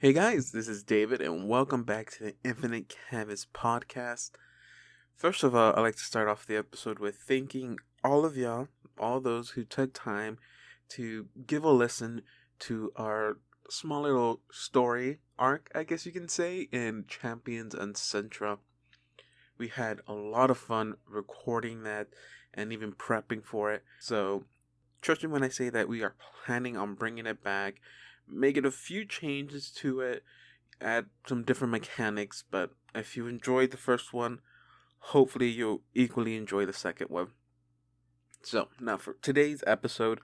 Hey guys, this is David, and welcome back to the Infinite Canvas podcast. First of all, I'd like to start off the episode with thanking all of y'all, all those who took time to give a listen to our small little story arc, I guess you can say, in Champions and Centra. We had a lot of fun recording that and even prepping for it. So, trust me when I say that we are planning on bringing it back, making a few changes to it, add some different mechanics, but if you enjoyed the first one, hopefully you'll equally enjoy the second one. So, now for today's episode,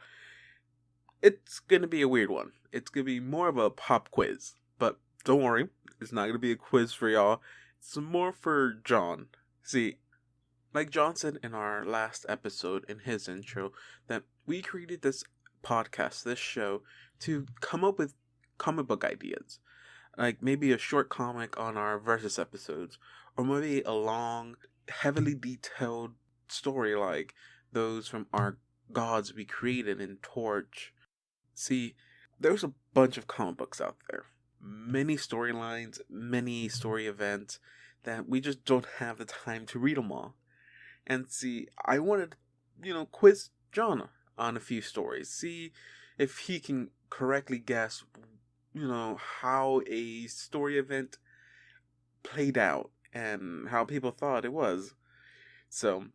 it's going to be a weird one. It's going to be more of a pop quiz, but don't worry, it's not going to be a quiz for y'all. It's more for John. See, like John said in our last episode in his intro, that we created this podcast, this show, to come up with comic book ideas. Like maybe a short comic on our Versus episodes, or maybe a long, heavily detailed story like those from our gods we created in Torch. See, there's a bunch of comic books out there. Many storylines, many story events that we just don't have the time to read them all. And see, I wanted, quiz John on a few stories. See if he can correctly guess, how a story event played out and how people thought it was. So,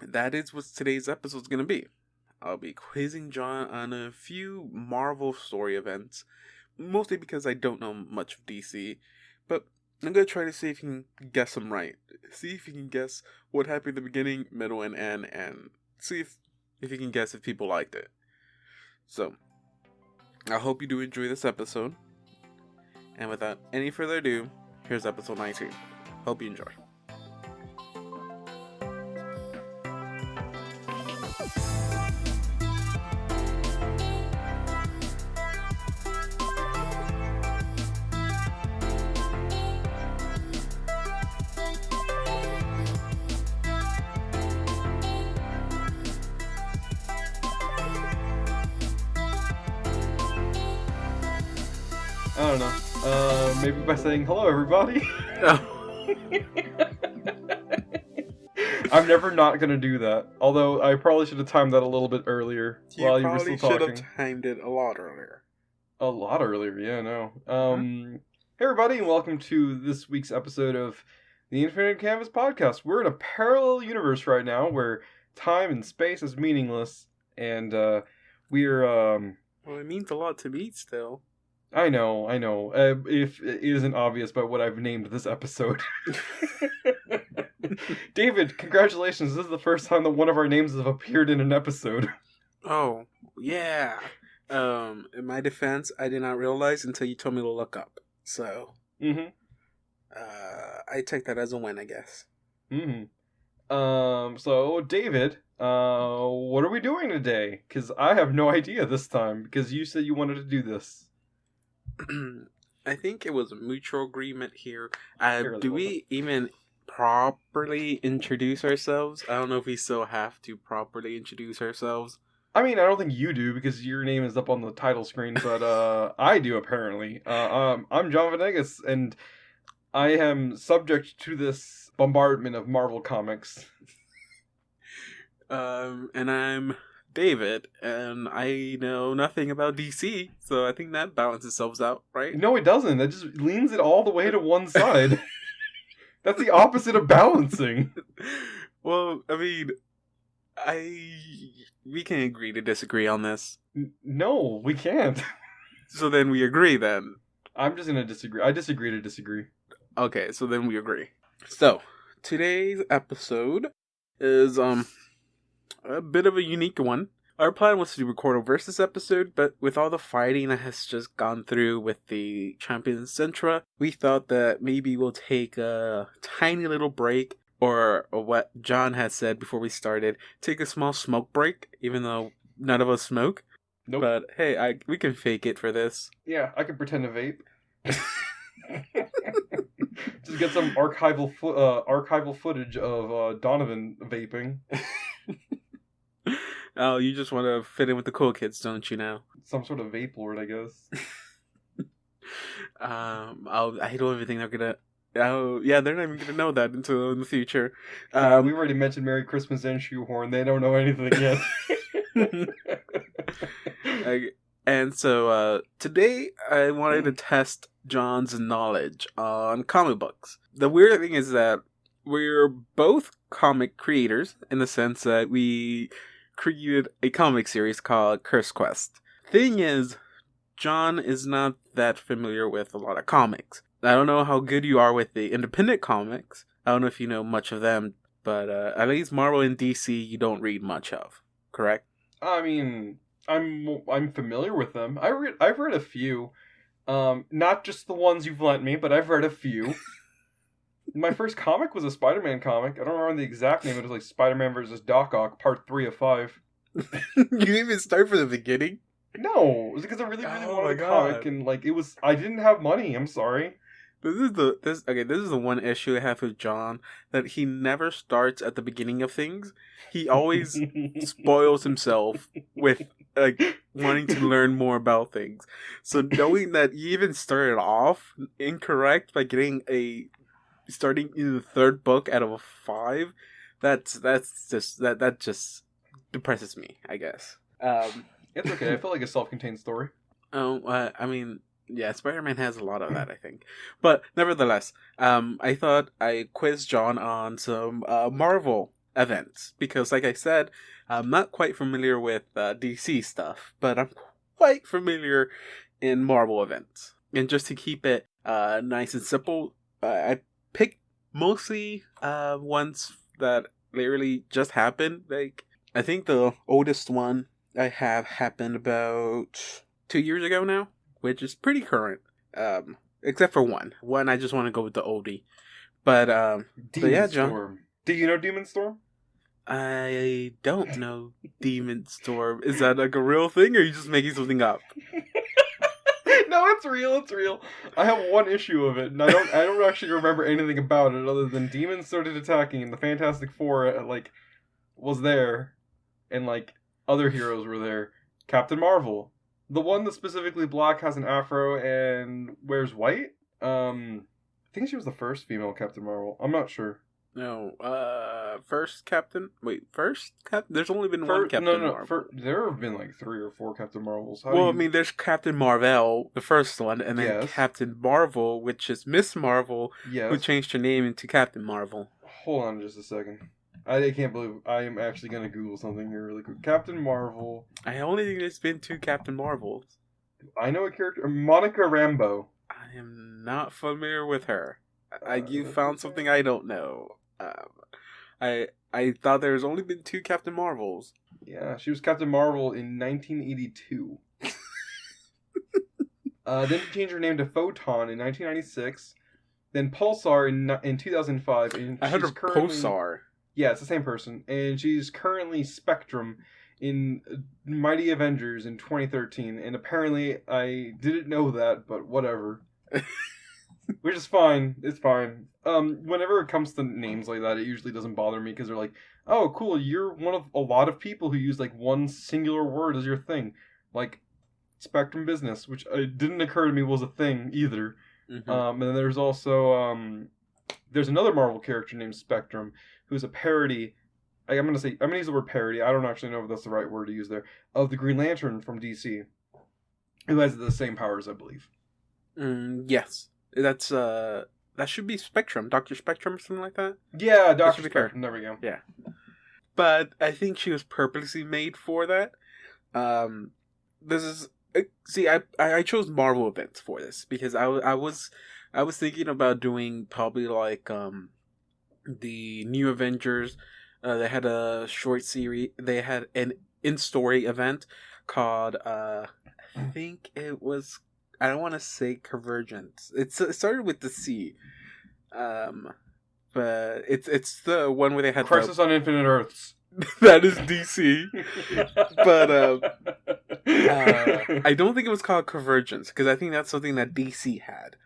that is what today's episode is going to be. I'll be quizzing John on a few Marvel story events, mostly because I don't know much of DC, but I'm going to try to see if he can guess them right. See if he can guess what happened in the beginning, middle, and end, and see if he can guess if people liked it. So, I hope you do enjoy this episode. And without any further ado, here's episode 19. Hope you enjoy. I don't know. Maybe by saying hello, everybody. I'm never not gonna do that. Although I probably should have timed that a little bit earlier while you were still talking. You probably should have timed it a lot earlier. A lot earlier, yeah, no. Hey, everybody, and welcome to this week's episode of the Infinite Canvas podcast. We're in a parallel universe right now where time and space is meaningless, and we're Well, it means a lot to me still. I know. If it isn't obvious by what I've named this episode. David, congratulations. This is the first time that one of our names have appeared in an episode. Oh, yeah. In my defense, I did not realize until you told me to look up. So, I take that as a win, I guess. So, David, what are we doing today? Because I have no idea this time, because you said you wanted to do this. I think it was a mutual agreement here. Do we even properly introduce ourselves? I don't know if we still have to properly introduce ourselves. I mean, I don't think you do, because your name is up on the title screen, but I do, apparently. I'm John Venegas, and I am subject to this bombardment of Marvel comics. And I'm David, and I know nothing about DC, so I think that balances itself out, right? No, it doesn't. That just leans it all the way to one side. That's the opposite of balancing. Well, I mean, we can agree to disagree on this. No, we can't. So then we agree then. I'm just gonna disagree. I disagree to disagree. Okay, so then we agree. So, today's episode is, a bit of a unique one. Our plan was to record a Versus episode, but with all the fighting that has just gone through with the Champions Centra, we thought that maybe we'll take a tiny little break, or what John had said before we started, take a small smoke break, even though none of us smoke. Nope. But hey, we can fake it for this. Yeah, I can pretend to vape. Just get some archival footage of Donovan vaping. Oh, you just want to fit in with the cool kids, don't you now? Some sort of vape lord, I guess. I don't even think they're gonna. Oh, yeah, they're not even gonna know that until in the future. We already mentioned Merry Christmas and Shoehorn. They don't know anything yet. And so today I wanted to test John's knowledge on comic books. The weird thing is that we're both comic creators in the sense that we created a comic series called Curse Quest. Thing is, John is not that familiar with a lot of comics. I don't know how good you are with the independent comics. I don't know if you know much of them, but at least Marvel and DC you don't read much of, correct? I mean, I'm familiar with them. I've read a few. Not just the ones you've lent me, but I've read a few. My first comic was a Spider-Man comic. I don't remember the exact name. It was like Spider-Man vs. Doc Ock, part 3 of 5. You didn't even start from the beginning? No, it was because I really wanted a comic, and like I didn't have money. I'm sorry. This is the one issue I have with John, that he never starts at the beginning of things. He always spoils himself with like wanting to learn more about things. So knowing that you even started off incorrect by starting in the 3rd book out of 5, that just depresses me, I guess. It's okay. I feel like a self-contained story. I mean, yeah, Spider-Man has a lot of that, I think. But nevertheless, I thought I quizzed John on some Marvel events. Because, like I said, I'm not quite familiar with DC stuff. But I'm quite familiar in Marvel events. And just to keep it nice and simple, I picked mostly ones that literally just happened. Like, I think the oldest one I have happened about 2 years ago now, which is pretty current. Except for one. One, I just want to go with the oldie. But yeah, John. Storm. Do you know Demon Storm? I don't know Demon Storm. Is that like a real thing, or are you just making something up? No, it's real. It's real. I have one issue of it, and I don't actually remember anything about it other than demons started attacking, and the Fantastic Four was there, and like other heroes were there. Captain Marvel, the one that's specifically black, has an afro and wears white. I think she was the first female Captain Marvel. I'm not sure. No, first Captain. Wait, first Captain. There's only been one Captain Marvel. There have been like 3 or 4 Captain Marvels. I mean, there's Captain Marvel, the first one, and then Captain Marvel, which is Miss Marvel, who changed her name into Captain Marvel. Hold on just a second. I can't believe I am actually going to Google something here really quick. Captain Marvel. I only think there's been 2 Captain Marvels. I know a character, Monica Rambeau. I am not familiar with her. You found something I don't know. I thought there's only been 2 Captain Marvels. Yeah, she was Captain Marvel in 1982. Then she changed her name to Photon in 1996. Then Pulsar in 2005. And I heard of Pulsar. Yeah, it's the same person. And she's currently Spectrum in Mighty Avengers in 2013. And apparently I didn't know that, but whatever. Which is fine. It's fine. Whenever it comes to names like that, it usually doesn't bother me because they're like, oh, cool, you're one of a lot of people who use like one singular word as your thing. Like Spectrum Business, which didn't occur to me was a thing either. Mm-hmm. And then there's also, there's another Marvel character named Spectrum who's a parody. I'm going to use the word parody. I don't actually know if that's the right word to use there. Of the Green Lantern from DC. Who has the same powers, I believe. Yes. That's that should be Spectrum, Dr. Spectrum or something like that. Yeah, Dr. Spectrum. There we go. Yeah, but I think she was purposely made for that. This is I chose Marvel events for this because I was thinking about doing probably like the New Avengers. They had a short series. They had an in-story event called I think it was. I don't want to say Convergence. It started with the C, but it's the one where they had Crisis on Infinite Earths. That is DC, but I don't think it was called Convergence because I think that's something that DC had.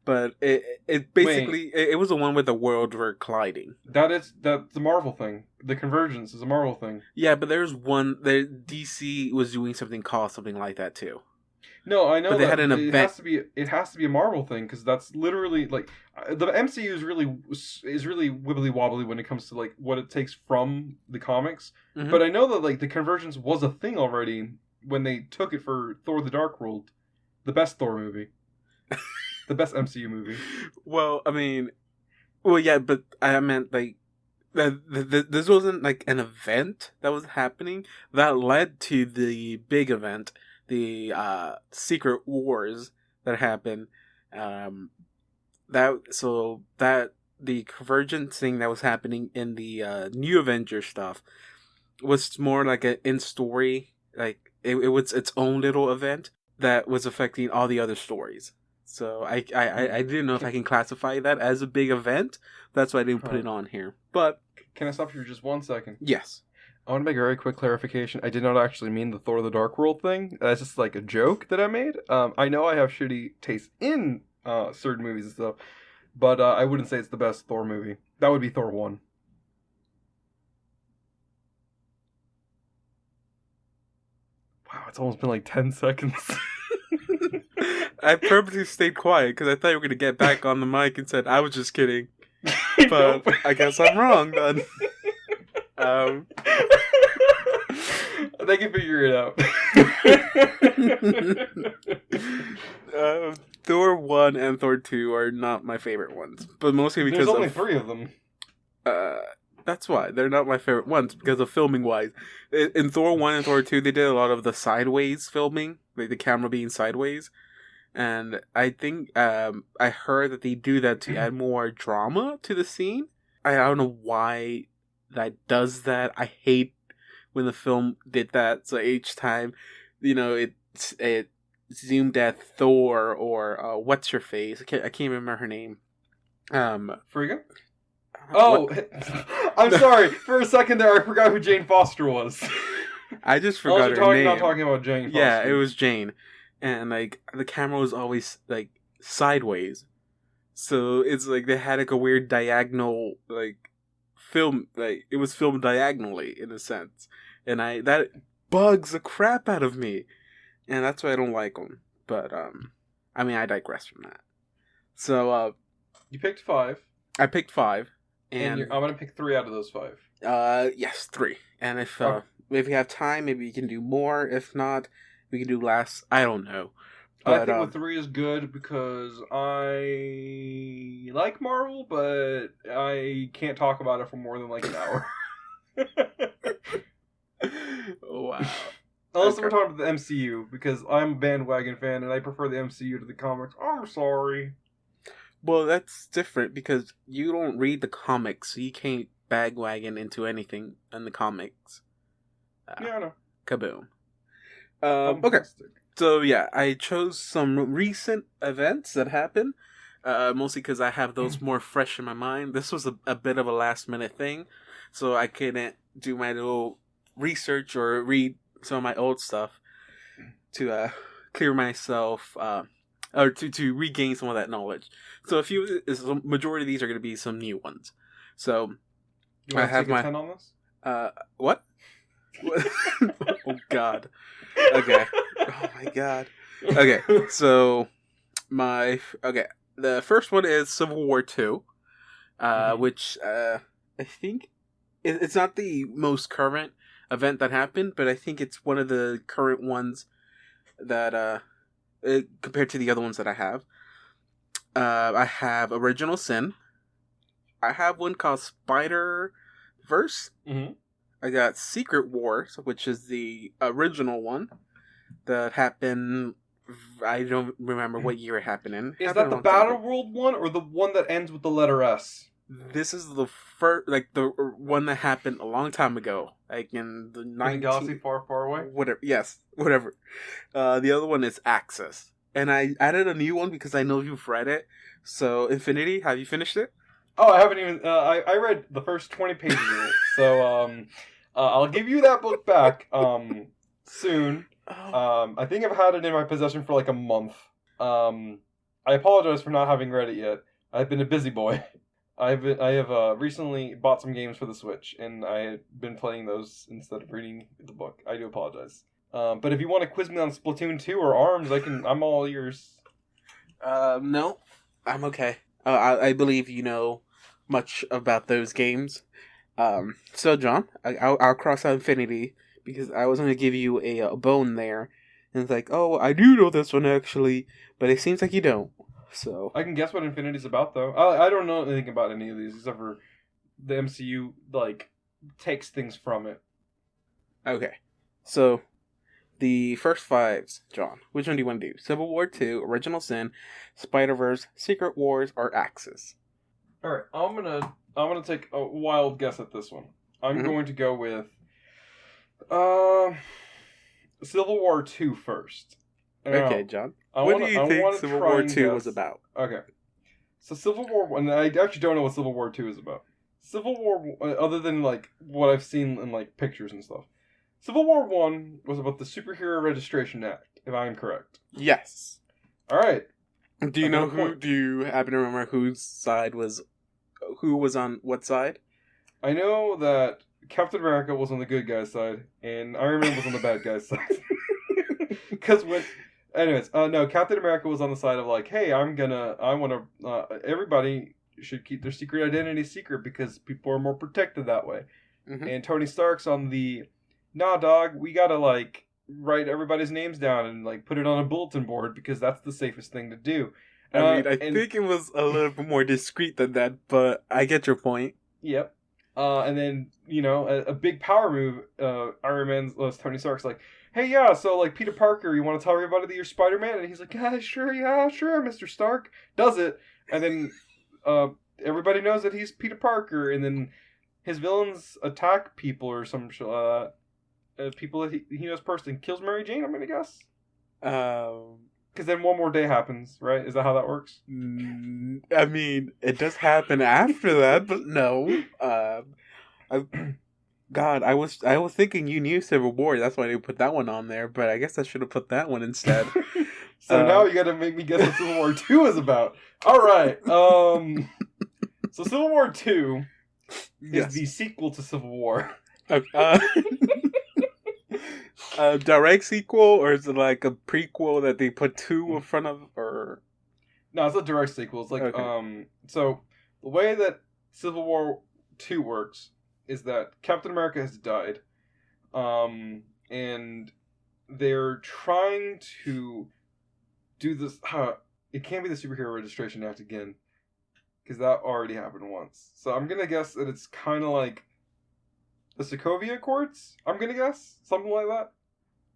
But it basically it was the one where the worlds were colliding. That's the Marvel thing. The Convergence is a Marvel thing. Yeah, but there's one. DC was doing something like that too. No, I know But they that had an it event. has to be a Marvel thing because that's literally like the MCU is really wibbly wobbly when it comes to like what it takes from the comics. Mm-hmm. But I know that like the convergence was a thing already when they took it for Thor: The Dark World, the best Thor movie, the best MCU movie. Well, I mean, yeah, but I meant like this wasn't like an event that was happening that led to the big event, the Secret Wars that happened. That the convergence thing that was happening in the New Avenger stuff was more like an in story, like it was its own little event that was affecting all the other stories. So I didn't know if I can classify that as a big event. That's why I didn't put it on here. But can I stop you for just 1 second? Yes. I want to make a very quick clarification. I did not actually mean the Thor: The Dark World thing. That's just like a joke that I made. I know I have shitty taste in certain movies and stuff, but I wouldn't say it's the best Thor movie. That would be Thor 1. Wow, it's almost been like 10 seconds. I purposely stayed quiet because I thought you were going to get back on the mic and said, I was just kidding. But Nope. I guess I'm wrong then. They can figure it out. Thor 1 and Thor 2 are not my favorite ones. But mostly because there's only 3 of them. That's why. They're not my favorite ones because of filming wise. In Thor 1 and Thor 2, they did a lot of the sideways filming, like the camera being sideways. And I think I heard that they do that to add more drama to the scene. I don't know why that does that. I hate when the film did that. So each time, it zoomed at Thor or what's her face? I can't remember her name. Frigga? Oh, I'm sorry. For a second there, I forgot who Jane Foster was. I just forgot her name. Not talking about Jane Foster. Yeah, it was Jane. And, like, the camera was always, like, sideways. So, it's like they had, like, a weird diagonal, like, film. Like, it was filmed diagonally, in a sense. And that bugs the crap out of me. And that's why I don't like them. But, I mean, I digress from that. So, you picked 5. I picked 5. And I'm going to pick 3 out of those 5. Yes, 3. And if you have time, maybe you can do more. If not, we can do less. I don't know. But, I think the 3 is good because I like Marvel, but I can't talk about it for more than like an hour. Wow. Unless we're talking about the MCU, because I'm a bandwagon fan and I prefer the MCU to the comics. I'm sorry. Well, that's different because you don't read the comics, so you can't bandwagon into anything in the comics. Yeah, I know. Kaboom. Okay, so yeah, I chose some recent events that happened, mostly because I have those more fresh in my mind. This was a bit of a last minute thing, so I couldn't do my little research or read some of my old stuff to clear myself, or to regain some of that knowledge. So a majority of these are going to be some new ones. So you want to take a 10 on this? What? Oh God. Okay. Oh my God. Okay. So the first one is Civil War II, which I think it's not the most current event that happened, but I think it's one of the current ones that compared to the other ones that I have. I have Original Sin. I have one called Spider-Verse. Mm-hmm. I got Secret Wars, which is the original one that happened. I don't remember what year it happened in. Is that the Battle World one or the one that ends with the letter S? This is the first, like the one that happened a long time ago, like in the 19th... In a galaxy far, far away. Whatever. Yes, whatever. The other one is Axis, and I added a new one because I know you've read it. So, Infinity, have you finished it? Oh, I haven't even. I read the first 20 pages of it, so I'll give you that book back soon. I think I've had it in my possession for like a month. I apologize for not having read it yet. I've been a busy boy. I have recently bought some games for the Switch, and I have been playing those instead of reading the book. I do apologize. But if you want to quiz me on Splatoon 2 or ARMS, I'm all ears. No, I'm okay. I believe you know much about those games. So John, I'll cross out Infinity because I was going to give you a bone there, and it's like, oh, I do know this one actually, but it seems like you don't. So I can guess what Infinity's about, though. I don't know anything about any of these except for the MCU takes things from it. okay, so the first fives, John. Which one do you want to do? Civil War 2, Original Sin, Spider-Verse, Secret Wars, or Axis? All right, I'm gonna take a wild guess at this one. I'm going to go with Civil War 2 first. Okay, John. What do you think Civil War 2 was about? Okay. So Civil War 1, I actually don't know what Civil War 2 is about. Civil War, other than what I've seen in pictures and stuff. Civil War 1 was about the Superhero Registration Act, if I'm correct. Yes. Alright. Do you happen to remember who was on what side? I know that Captain America was on the good guy's side, and Iron Man was on the bad guy's side. Because no, Captain America was on the side of hey, everybody should keep their secret identity secret because people are more protected that way. Mm-hmm. And Tony Stark's on the, nah, dog, we gotta write everybody's names down and put it on a bulletin board because that's the safest thing to do. I think it was a little bit more discreet than that, but I get your point. Yep. And then, a big power move, Iron Man's, Tony Stark's hey, yeah, so, Peter Parker, you want to tell everybody that you're Spider-Man? And he's yeah, sure, Mr. Stark. Does it. And then, everybody knows that he's Peter Parker, and then his villains attack people or some shit like that. People that he knows personally. Kills Mary Jane, I'm gonna guess. Because then one more day happens, right? Is that how that works? I mean, it does happen after that, but no. God, I was thinking you knew Civil War. That's why they put that one on there. But I guess I should have put that one instead. So now you got to make me guess what Civil War 2 is about. All right. So Civil War 2 is the sequel to Civil War. Direct sequel, or is it a prequel that they put 2 in front of, or? No, it's a direct sequel. It's okay. So the way that Civil War 2 works is that Captain America has died, and they're trying to do this. It can't be the Superhero Registration Act again, because that already happened once. So I'm gonna guess that it's kind of like the Sokovia Accords. I'm gonna guess something like that,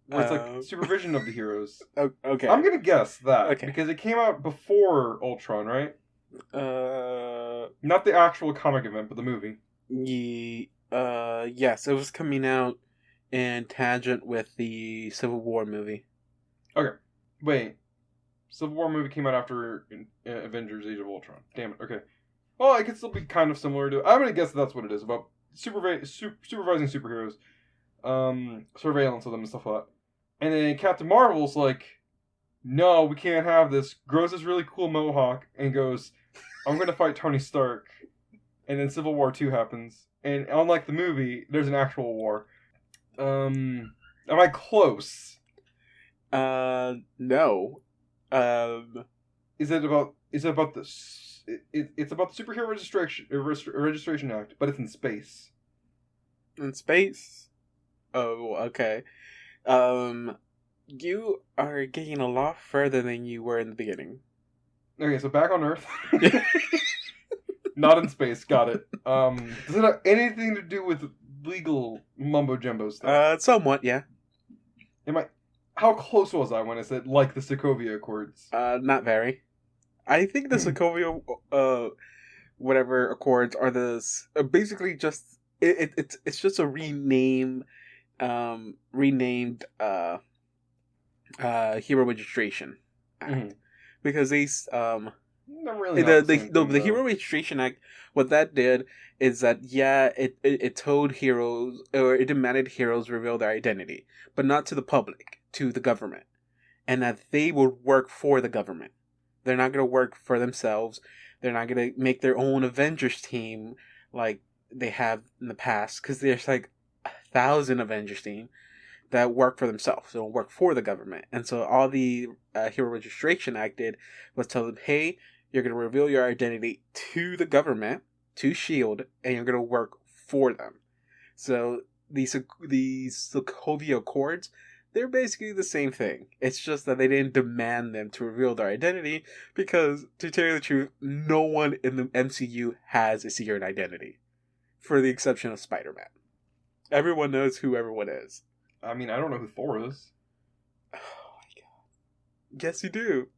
where it's supervision of the heroes. Okay, I'm gonna guess that because it came out before Ultron, right? Not the actual comic event, but the movie. Yes, it was coming out in tangent with the Civil War movie. Okay, wait. Civil War movie came out after Avengers: Age of Ultron. Damn it. Okay. Well, it could still be kind of similar to. I'm gonna guess that's what it is about supervising superheroes, surveillance of them and stuff like that. And then Captain Marvel's no, we can't have this. Grows this really cool mohawk and goes, I'm gonna fight Tony Stark. And then Civil War 2 happens. And unlike the movie, there's an actual war. Am I close? No. Is it about this? It's about the Superhero Registration Act, but it's in space. In space? Oh, okay. You are getting a lot further than you were in the beginning. Okay, so back on Earth. Not in space, got it. Does it have anything to do with legal mumbo-jumbo stuff? Somewhat, yeah. How close was I when I said, the Sokovia Accords? Not very. I think the Sokovia, whatever Accords are basically just, it's just a renamed, Hero Registration Act. Mm-hmm. Because not really the Hero Registration Act, what that did is that, it told heroes, or it demanded heroes reveal their identity, but not to the public, to the government, and that they would work for the government. They're not going to work for themselves. They're not going to make their own Avengers team like they have in the past, because there's 1,000 Avengers team that work for themselves. They don't work for the government. And so all the Hero Registration Act did was tell them, hey, you're going to reveal your identity to the government, to S.H.I.E.L.D., and you're going to work for them. So these Sokovia Accords, they're basically the same thing. It's just that they didn't demand them to reveal their identity because, to tell you the truth, no one in the MCU has a secret identity. For the exception of Spider-Man. Everyone knows who everyone is. I mean, I don't know who Thor is. Oh my god. Yes, you do.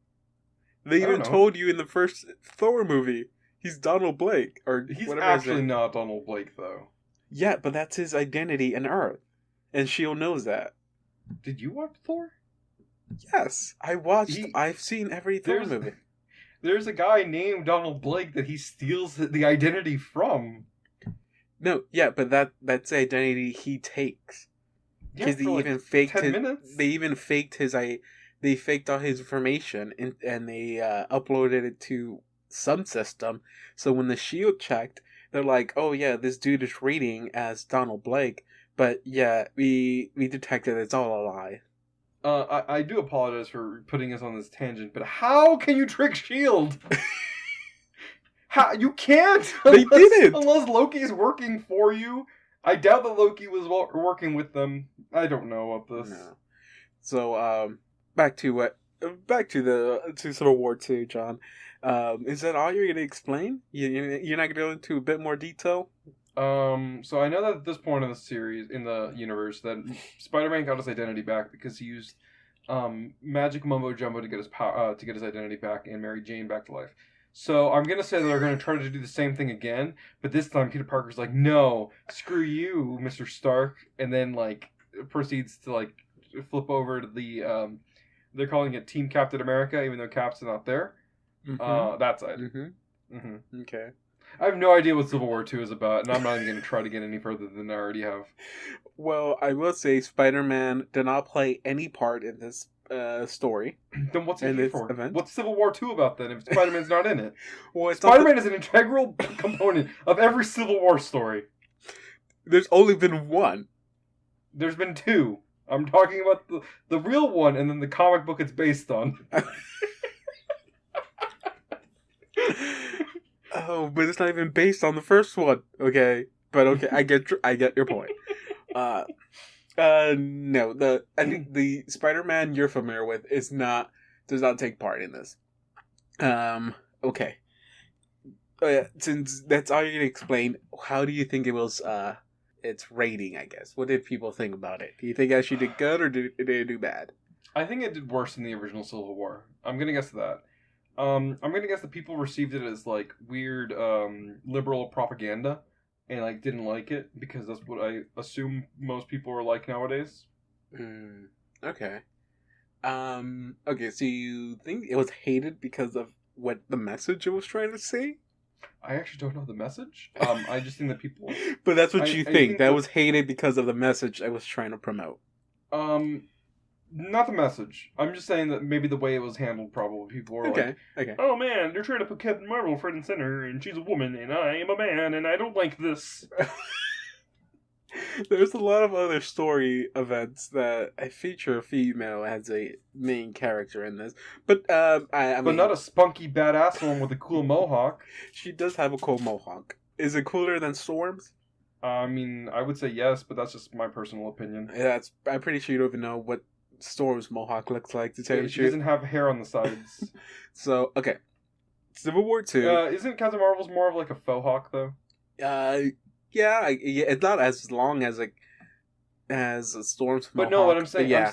They even told you in the first Thor movie, he's Donald Blake. Or he's whatever actually not Donald Blake, though. Yeah, but that's his identity in Earth. And S.H.I.E.L.D. knows that. Did you watch Thor? Yes. I've seen every Thor movie. There's a guy named Donald Blake that he steals the identity from. No, yeah, but that's the identity he takes. Because They even faked his. They faked all his information and they uploaded it to some system. So when the S.H.I.E.L.D. checked, they're like, "Oh yeah, this dude is reading as Donald Blake." But yeah, we detected it's all a lie. I do apologize for putting us on this tangent, but how can you trick S.H.I.E.L.D.? How you can't? They didn't unless Loki's working for you. I doubt that Loki was working with them. I don't know about this. No. So back to Civil War II, John. Is that all you're going to explain? You're not going to go into a bit more detail? So I know that at this point in the series, in the universe, that Spider-Man got his identity back because he used magic mumbo jumbo to get his identity back and Mary Jane back to life. So I'm gonna say that they're gonna try to do the same thing again, but this time Peter Parker's like, "No, screw you, Mr. Stark," and then proceeds to flip over to the they're calling it Team Captain America, even though Cap's not there. Mm-hmm. That side. Mm-hmm. Mm-hmm. Okay. I have no idea what Civil War II is about, and I'm not even going to try to get any further than I already have. Well, I will say Spider-Man did not play any part in this story. Then what's it here for? Event? What's Civil War II about then if Spider-Man's not in it? Well, Spider-Man is an integral component of every Civil War story. There's only been one. There's been two. I'm talking about the real one and then the comic book it's based on. Oh, but it's not even based on the first one. Okay, but okay, I get your point. No, I think the Spider-Man you're familiar with does not take part in this. Okay. Since that's all you're gonna explain, how do you think it was? Its rating, I guess. What did people think about it? Do you think it actually did good or did it do bad? I think it did worse than the original Civil War. I'm gonna guess that. I'm gonna guess that people received it as weird liberal propaganda and didn't like it because that's what I assume most people are like nowadays. Okay. Okay, so you think it was hated because of what the message it was trying to say? I actually don't know the message. I just think that people... But that's what you think. That was hated because of the message I was trying to promote. Not the message. I'm just saying that maybe the way it was handled, probably people were okay. "Oh man, they're trying to put Captain Marvel front and center, and she's a woman, and I am a man, and I don't like this." There's a lot of other story events that feature a female as a main character in this, but I mean, not a spunky badass one with a cool mohawk. She does have a cool mohawk. Is it cooler than Storm's? I mean, I would say yes, but that's just my personal opinion. Yeah, I'm pretty sure you don't even know what Storm's mohawk looks like, to tell you the truth. She doesn't have hair on the sides. So, okay. Civil War II. Isn't Captain Marvel's more of a faux hawk, though? Yeah, it's not as long as Storm's mohawk. But no, what I'm saying, yeah.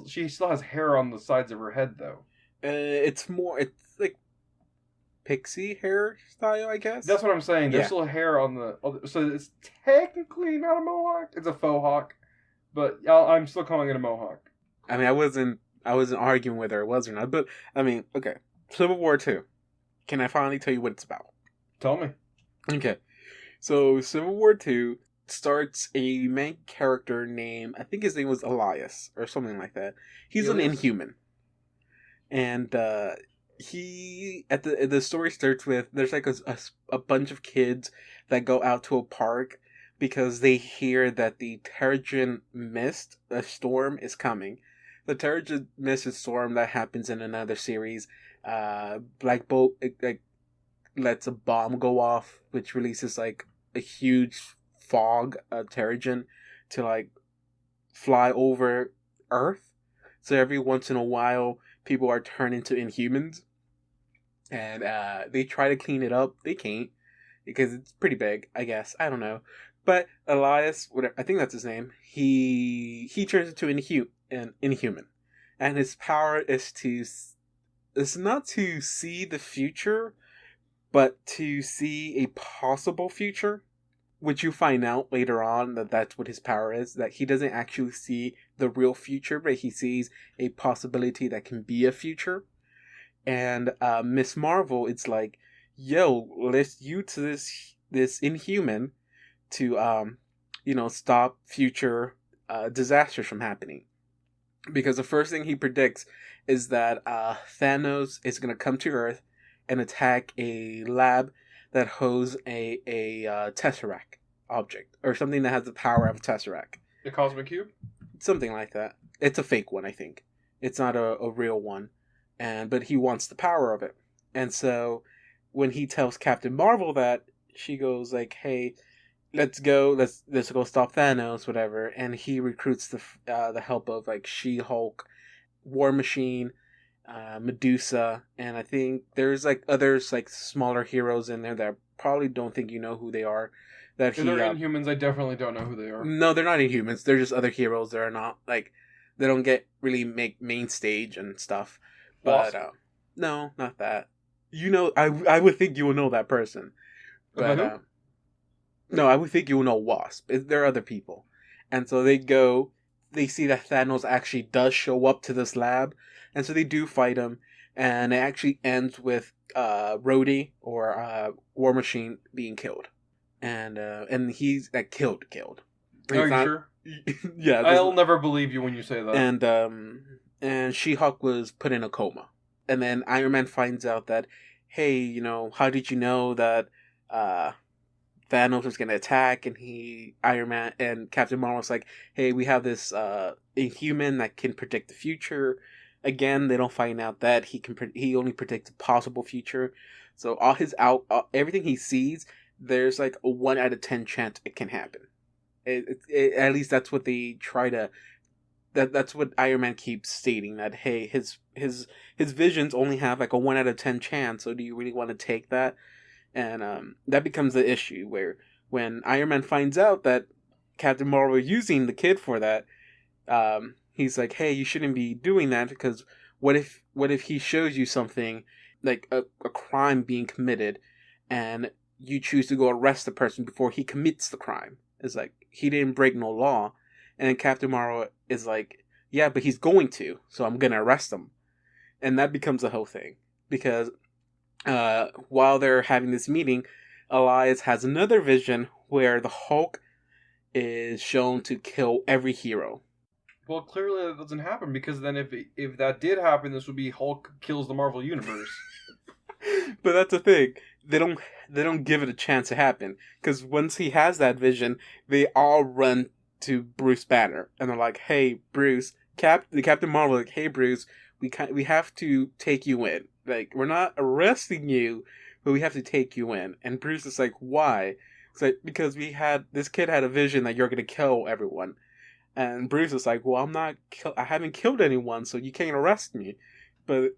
She still has hair on the sides of her head, though. It's like pixie hair style, I guess. That's what I'm saying. There's still hair on the... So it's technically not a mohawk. It's a faux hawk. But I'm still calling it a mohawk. I mean, I wasn't arguing whether it was or not. But, I mean, okay. Civil War II. Can I finally tell you what it's about? Tell me. Okay. So, Civil War II starts a main character named... I think his name was Elias, or something like that. He's an Inhuman. And, the story starts with... There's a bunch of kids that go out to a park because they hear that the Terrigen Mist, a storm, is coming. The Terrigen Mist is a storm that happens in another series. Black Bolt like lets a bomb go off, which releases like a huge fog of Terrigen to like fly over Earth. So every once in a while, people are turned into Inhumans, and they try to clean it up. They can't because it's pretty big. I guess I don't know, but Elias, whatever, I think that's his name. He turns into an Inhuman, and his power is not to see the future, but to see a possible future, which you find out later on that that's what his power is, that he doesn't actually see the real future, but he sees a possibility that can be a future. And Miss Marvel, it's like, yo, let's use this Inhuman to stop future disasters from happening. Because the first thing he predicts is that Thanos is going to come to Earth and attack a lab that holds a Tesseract object, or something that has the power of a Tesseract. The Cosmic Cube? Something like that. It's a fake one, I think. It's not a real one. But he wants the power of it. And so when he tells Captain Marvel that, she goes like, hey, let's go stop Thanos, whatever. And he recruits the help of like She-Hulk, War Machine, Medusa, and I think there's like others like smaller heroes in there that I probably don't think you know who they are. If they're Inhumans, I definitely don't know who they are. No, they're not Inhumans. They're just other heroes that are not like, they don't get really make main stage and stuff. But no, not that. I would think you will know that person. But no, I would think you will know Wasp. There are other people, and so they see that Thanos actually does show up to this lab, and so they do fight him, and it actually ends with Rhodey or War Machine being killed, and he's killed. Are you sure? Yeah, I'll never believe you when you say that. And She-Hulk was put in a coma, and then Iron Man finds out that, hey, how did you know that Thanos was going to attack? And Iron Man and Captain Marvel's like, hey, we have this Inhuman that can predict the future. Again, they don't find out that he only predicts a possible future. So everything he sees, there's like a 1 out of 10 chance it can happen. At least that's what they try to. That's what Iron Man keeps stating, that hey, his visions only have like a 1 out of 10 chance. So do you really want to take that? And that becomes the issue where when Iron Man finds out that Captain Marvel is using the kid for that, he's like, hey, you shouldn't be doing that, because what if he shows you something like a crime being committed, and you choose to go arrest the person before he commits the crime? It's like, he didn't break no law. And then Captain Marvel is like, yeah, but he's going to, so I'm going to arrest him. And that becomes the whole thing. Because while they're having this meeting, Elias has another vision where the Hulk is shown to kill every hero. Well, clearly that doesn't happen, because then if that did happen, this would be Hulk kills the Marvel Universe. But that's the thing. They don't give it a chance to happen. Because once he has that vision, they all run to Bruce Banner, and they're like, "Hey, Bruce, Captain Marvel, like, hey, Bruce, we have to take you in. Like, we're not arresting you, but we have to take you in." And Bruce is like, "Why?" It's like, because this kid had a vision that you're gonna kill everyone, and Bruce is like, "Well, I haven't killed anyone, so you can't arrest me." But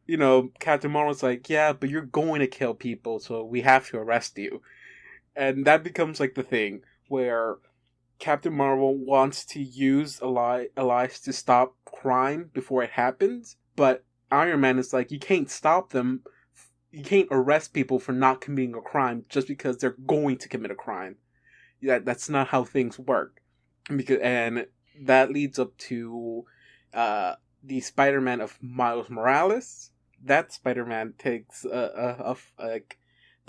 Captain Marvel's like, "Yeah, but you're going to kill people, so we have to arrest you." And that becomes like the thing where Captain Marvel wants to use Elias to stop crime before it happens, but Iron Man is like, you can't stop them. You can't arrest people for not committing a crime just because they're going to commit a crime. That's not how things work. And that leads up to the Spider-Man of Miles Morales. That Spider-Man takes the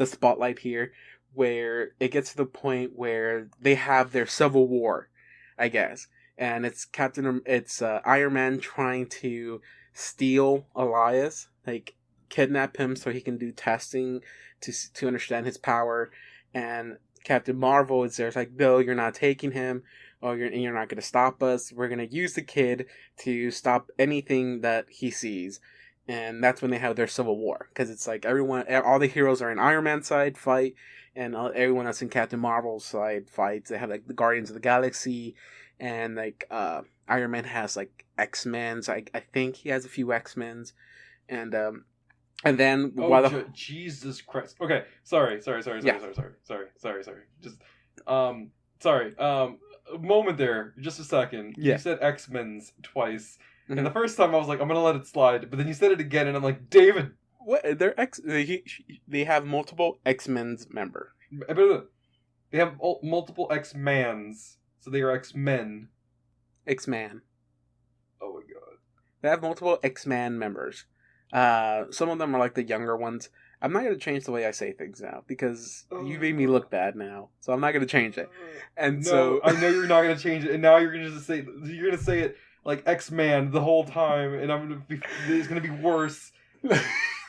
spotlight here, where it gets to the point where they have their civil war, I guess, and it's Iron Man trying to steal Elias, like kidnap him so he can do testing to understand his power, and Captain Marvel is there. It's like, no, you're not taking him, or you're not going to stop us. We're going to use the kid to stop anything that he sees. And that's when they have their civil war. Because it's like all the heroes are in Iron Man's side, fight, and everyone that's in Captain Marvel's side fights. They have like the Guardians of the Galaxy, and like Iron Man has like X-Men's. I think he has a few X-Men's. And then Jesus Christ. Okay, sorry. Just sorry. A moment there, just a second. Yeah. You said X-Men's twice. Mm-hmm. And the first time I was like, I'm gonna let it slide, but then you said it again, and I'm like, David. What? They have multiple X-Men's member. They have multiple X-Mans, so they are X-Men. X-Man. Oh my god. They have multiple X-Man members. Some of them are like the younger ones. I'm not going to change the way I say things now because you made me look bad now. So I'm not going to change it. And so I know you're not going to change it, and now you're going to say it like X-Man the whole time, and it's going to be worse.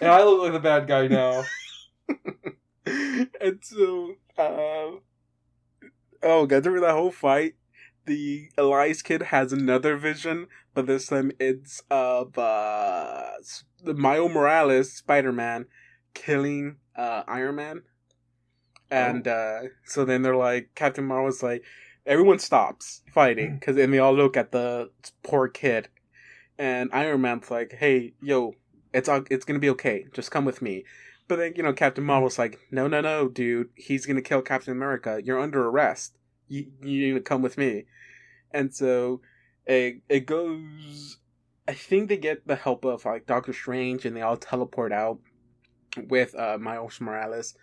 And I look like the bad guy now. And so, God, during that whole fight, the Elias kid has another vision, but this time it's of the Miles Morales Spider-Man killing Iron Man. And so then they're like, Captain Marvel's like, everyone stops fighting, and they all look at the poor kid. And Iron Man's like, hey, yo, it's gonna be okay, just come with me. But then, Captain Marvel's like, no, dude, he's gonna kill Captain America, you're under arrest. You need to come with me. And so it goes, I think they get the help of like Doctor Strange, and they all teleport out with Miles Morales.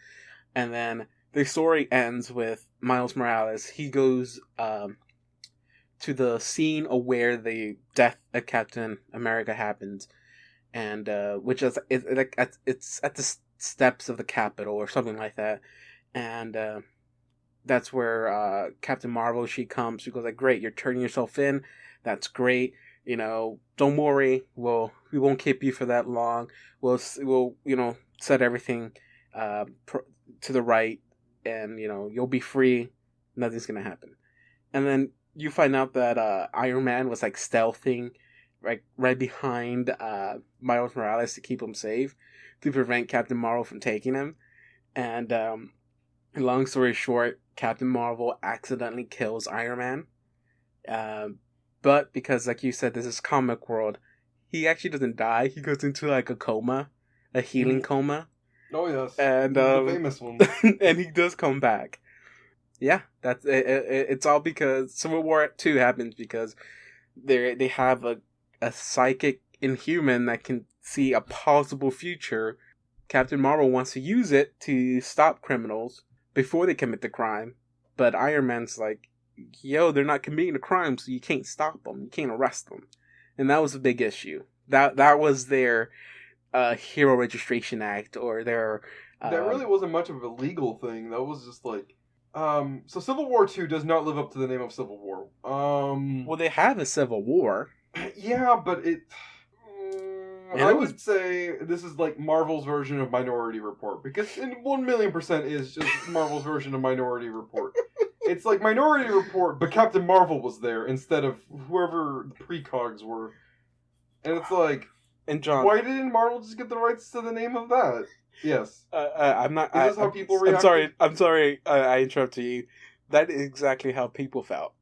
And then the story ends with Miles Morales. He goes to the scene of where the death of Captain America happens, and which is it's at the steps of the Capitol or something like that. And that's where Captain Marvel, she comes. She goes like, great, you're turning yourself in. That's great. Don't worry. We won't keep you for that long. We'll set everything to the right, and you'll be free. Nothing's gonna happen. And then you find out that Iron Man was like stealthing right behind Miles Morales to keep him safe, to prevent Captain Marvel from taking him. And long story short, Captain Marvel accidentally kills Iron Man. But because, like you said, this is comic world, he actually doesn't die. He goes into like a coma, a healing coma. Oh yes, and the famous one. And he does come back. Yeah, that's it. It's all because Civil War 2 happens because they have a psychic inhuman that can see a possible future. Captain Marvel wants to use it to stop criminals before they commit the crime, but Iron Man's like, yo, they're not committing a crime, so you can't stop them, you can't arrest them. And that was a big issue. That was their Hero Registration Act, or their that really wasn't much of a legal thing. That was just like so Civil War 2 does not live up to the name of Civil War. Well, they have a Civil War. Yeah, but I would say this is like Marvel's version of Minority Report, because 1,000,000% is just Marvel's version of Minority Report. It's like Minority Report, but Captain Marvel was there instead of whoever the precogs were. And it's like, and John, why didn't Marvel just get the rights to the name of that? Yes. I'm not. Is this how people react? I'm sorry. I interrupted you. That is exactly how people felt.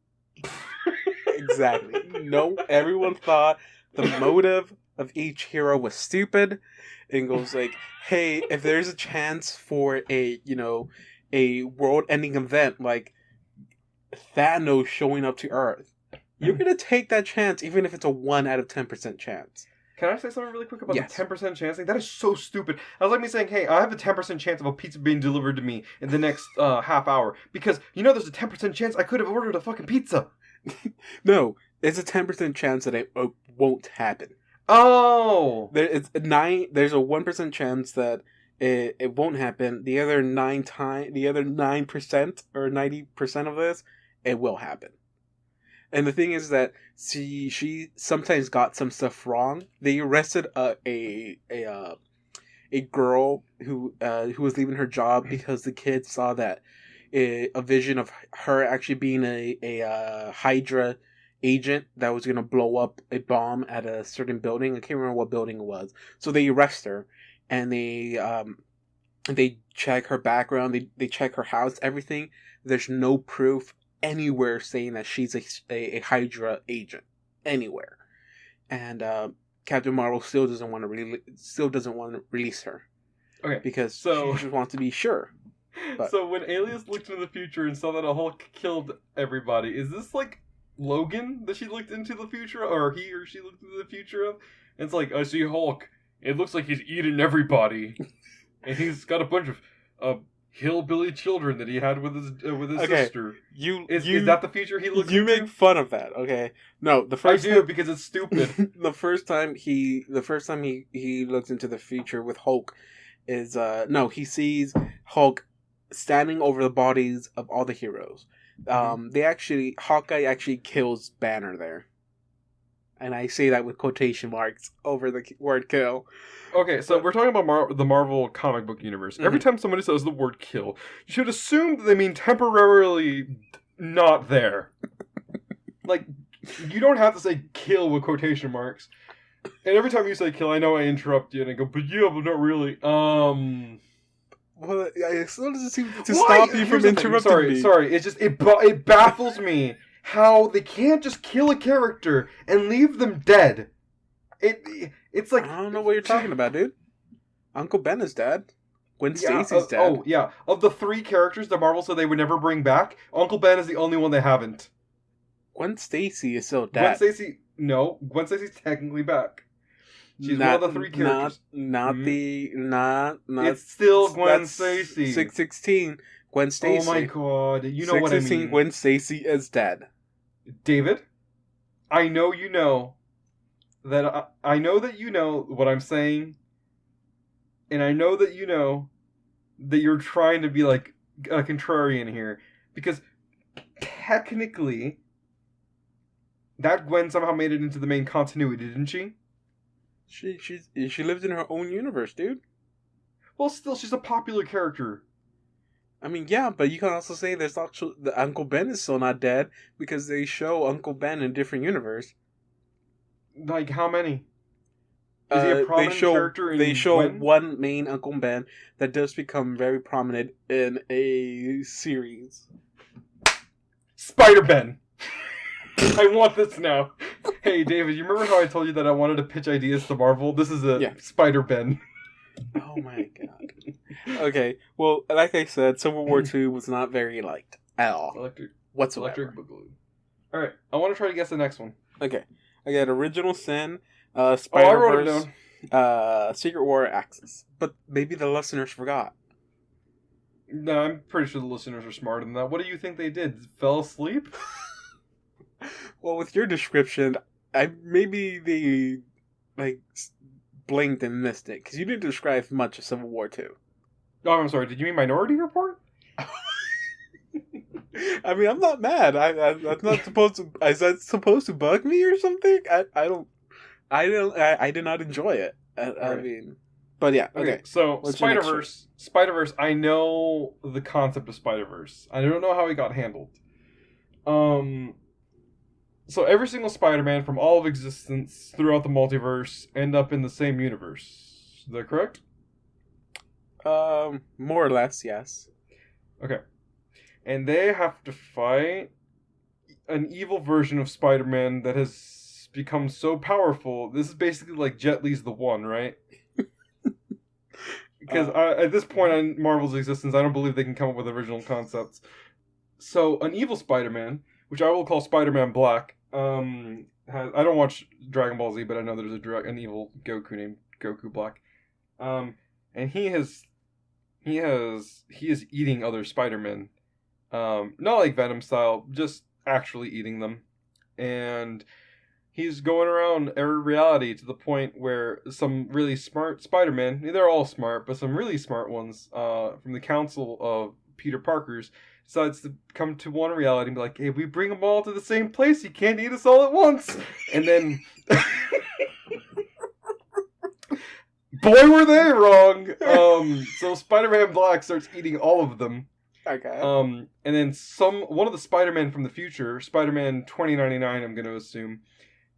Exactly. No, everyone thought the motive of each hero was stupid, and goes like, hey, if there's a chance for a world-ending event like Thanos showing up to Earth, you're gonna take that chance, even if it's a 1 out of 10% chance. Can I say something really quick about the 10% chance thing? That is so stupid. That was like me saying, hey, I have a 10% chance of a pizza being delivered to me in the next half hour. Because, there's a 10% chance I could have ordered a fucking pizza. No, it's a 10% chance that it won't happen. Oh! There's a 1% chance that it won't happen. The other 9% or 90% of this, it will happen. And the thing is that she sometimes got some stuff wrong. They arrested a girl who was leaving her job because the kid saw that a vision of her actually being a Hydra agent that was going to blow up a bomb at a certain building. I can't remember what building it was. So they arrest her, and they check her background. They check her house, everything. There's no proof anywhere saying that she's a Hydra agent anywhere, and Captain Marvel still doesn't want to release her. Okay, because she just wants to be sure. But. So when Alias looked into the future and saw that a Hulk killed everybody, is this like Logan that she looked into the future, or he or she looked into the future of? And it's like, I see Hulk. It looks like he's eating everybody, and he's got a bunch of hillbilly children that he had with his sister. Is that the future he looked into? You make fun of that, okay? No, the first I do because it's stupid. the first time he looks into the future with Hulk is he sees Hulk standing over the bodies of all the heroes. Hawkeye actually kills Banner there. And I say that with quotation marks over the word kill. Okay, so we're talking about the Marvel comic book universe. Mm-hmm. Every time somebody says the word kill, you should assume that they mean temporarily not there. Like, you don't have to say kill with quotation marks. And every time you say kill, I know I interrupt you and I go, but yeah, but not really. Well, I still doesn't seem to stop you from interrupting me. Sorry, it's just, it baffles me how they can't just kill a character and leave them dead. It's like... I don't know what you're talking about, dude. Uncle Ben is dead. Gwen Stacy's dead. Oh, yeah. Of the 3 characters that Marvel said they would never bring back, Uncle Ben is the only one they haven't. Gwen Stacy is still dead. Gwen Stacy's technically back. She's one of the 3 characters. It's still Gwen Stacy. 616, Gwen Stacy. Oh my god, you know what I mean. Gwen Stacy is dead. David, I know you know that I know that you know what I'm saying, and I know that you know that you're trying to be like a contrarian here, because technically that Gwen somehow made it into the main continuity, didn't she? She lives in her own universe, dude. Well, still, she's a popular character. I mean, yeah, but you can also say the Uncle Ben is still not dead because they show Uncle Ben in a different universe. Like how many? Is he a prominent character in They show Gwen? one main Uncle Ben that does become very prominent in a series. Spider-Ben. I want this now. Hey, David, you remember how I told you that I wanted to pitch ideas to Marvel? This is Spider-Ben. Oh my god. Okay, well, like I said, Civil War II was not very liked at all. Whatsoever. Electric Boogaloo. Alright, I want to try to guess the next one. Okay. I got Original Sin, Spider-Verse, Secret War, Axis. But maybe the listeners forgot. No, I'm pretty sure the listeners are smarter than that. What do you think they did? Fell asleep? Well, with your description, maybe they blinked and missed it because you didn't describe much of Civil War II. Oh, I'm sorry. Did you mean Minority Report? I mean, I'm not mad. I'm not supposed to. Is that supposed to bug me or something? I did not enjoy it. I mean, but yeah. Okay. So Spider-Verse. I know the concept of Spider-Verse. I don't know how it got handled. So every single Spider-Man from all of existence throughout the multiverse end up in the same universe. Is that correct? More or less, yes. Okay. And they have to fight an evil version of Spider-Man that has become so powerful. This is basically like Jet Li's The One, right? Because at this point in Marvel's existence, I don't believe they can come up with original concepts. So an evil Spider-Man, which I will call Spider-Man Black, I don't watch Dragon Ball Z, but I know there's an evil Goku named Goku Black. And he is eating other Spider-Men. Not like Venom style, just actually eating them. And he's going around every reality to the point where some really smart Spider-Men, they're all smart, but some really smart ones from the Council of Peter Parkers decides to come to one reality and be like, hey, we bring them all to the same place, you can't eat us all at once. And then... boy, were they wrong! So Spider-Man Black starts eating all of them. Okay. And then one of the Spider-Man from the future, Spider-Man 2099, I'm going to assume,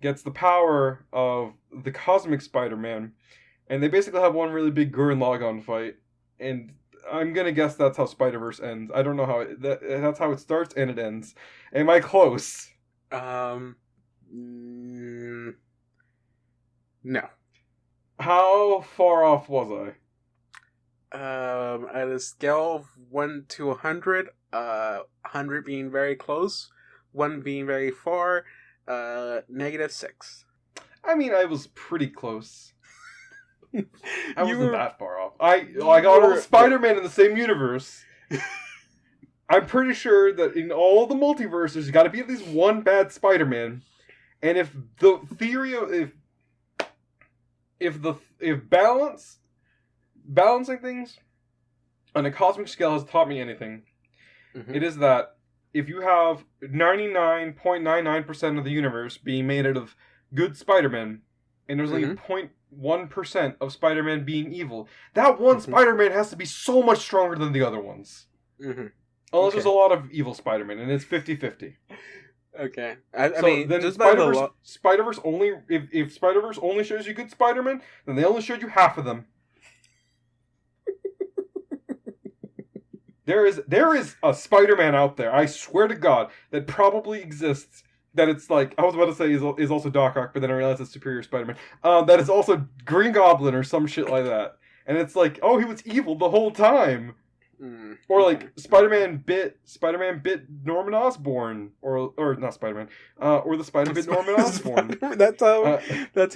gets the power of the Cosmic Spider-Man, and they basically have one really big Gurren Lagann fight, and I'm going to guess that's how Spider-Verse ends. I don't know how that's how it starts and it ends. Am I close? No. How far off was I? At a scale of 1 to 100, 100 being very close, 1 being very far, -6. I mean, I was pretty close. I wasn't that far off. I got all the Spider-Man in the same universe. I'm pretty sure that in all the multiverses, there's got to be at least one bad Spider-Man. And if the theory of if balancing things on a cosmic scale has taught me anything, it is that if you have 99.99% of the universe being made out of good Spider-Man, and there's only 0.1% of Spider-Man being evil, that one Spider-Man has to be so much stronger than the other ones. Unless there's a lot of evil Spider-Man, and it's 50-50. Okay. I mean, then Spider-Verse only... If Spider-Verse only shows you good Spider-Man, then they only showed you half of them. There is a Spider-Man out there, I swear to God, that probably exists, that it's like... I was about to say is also Doc Ock, but then I realized it's Superior Spider-Man. That is also Green Goblin or some shit like that. And it's like, oh, he was evil the whole time. Or like Spider-Man bit Norman Osborn, or not Spider-Man, or the Spider bit Norman Osborn. That's how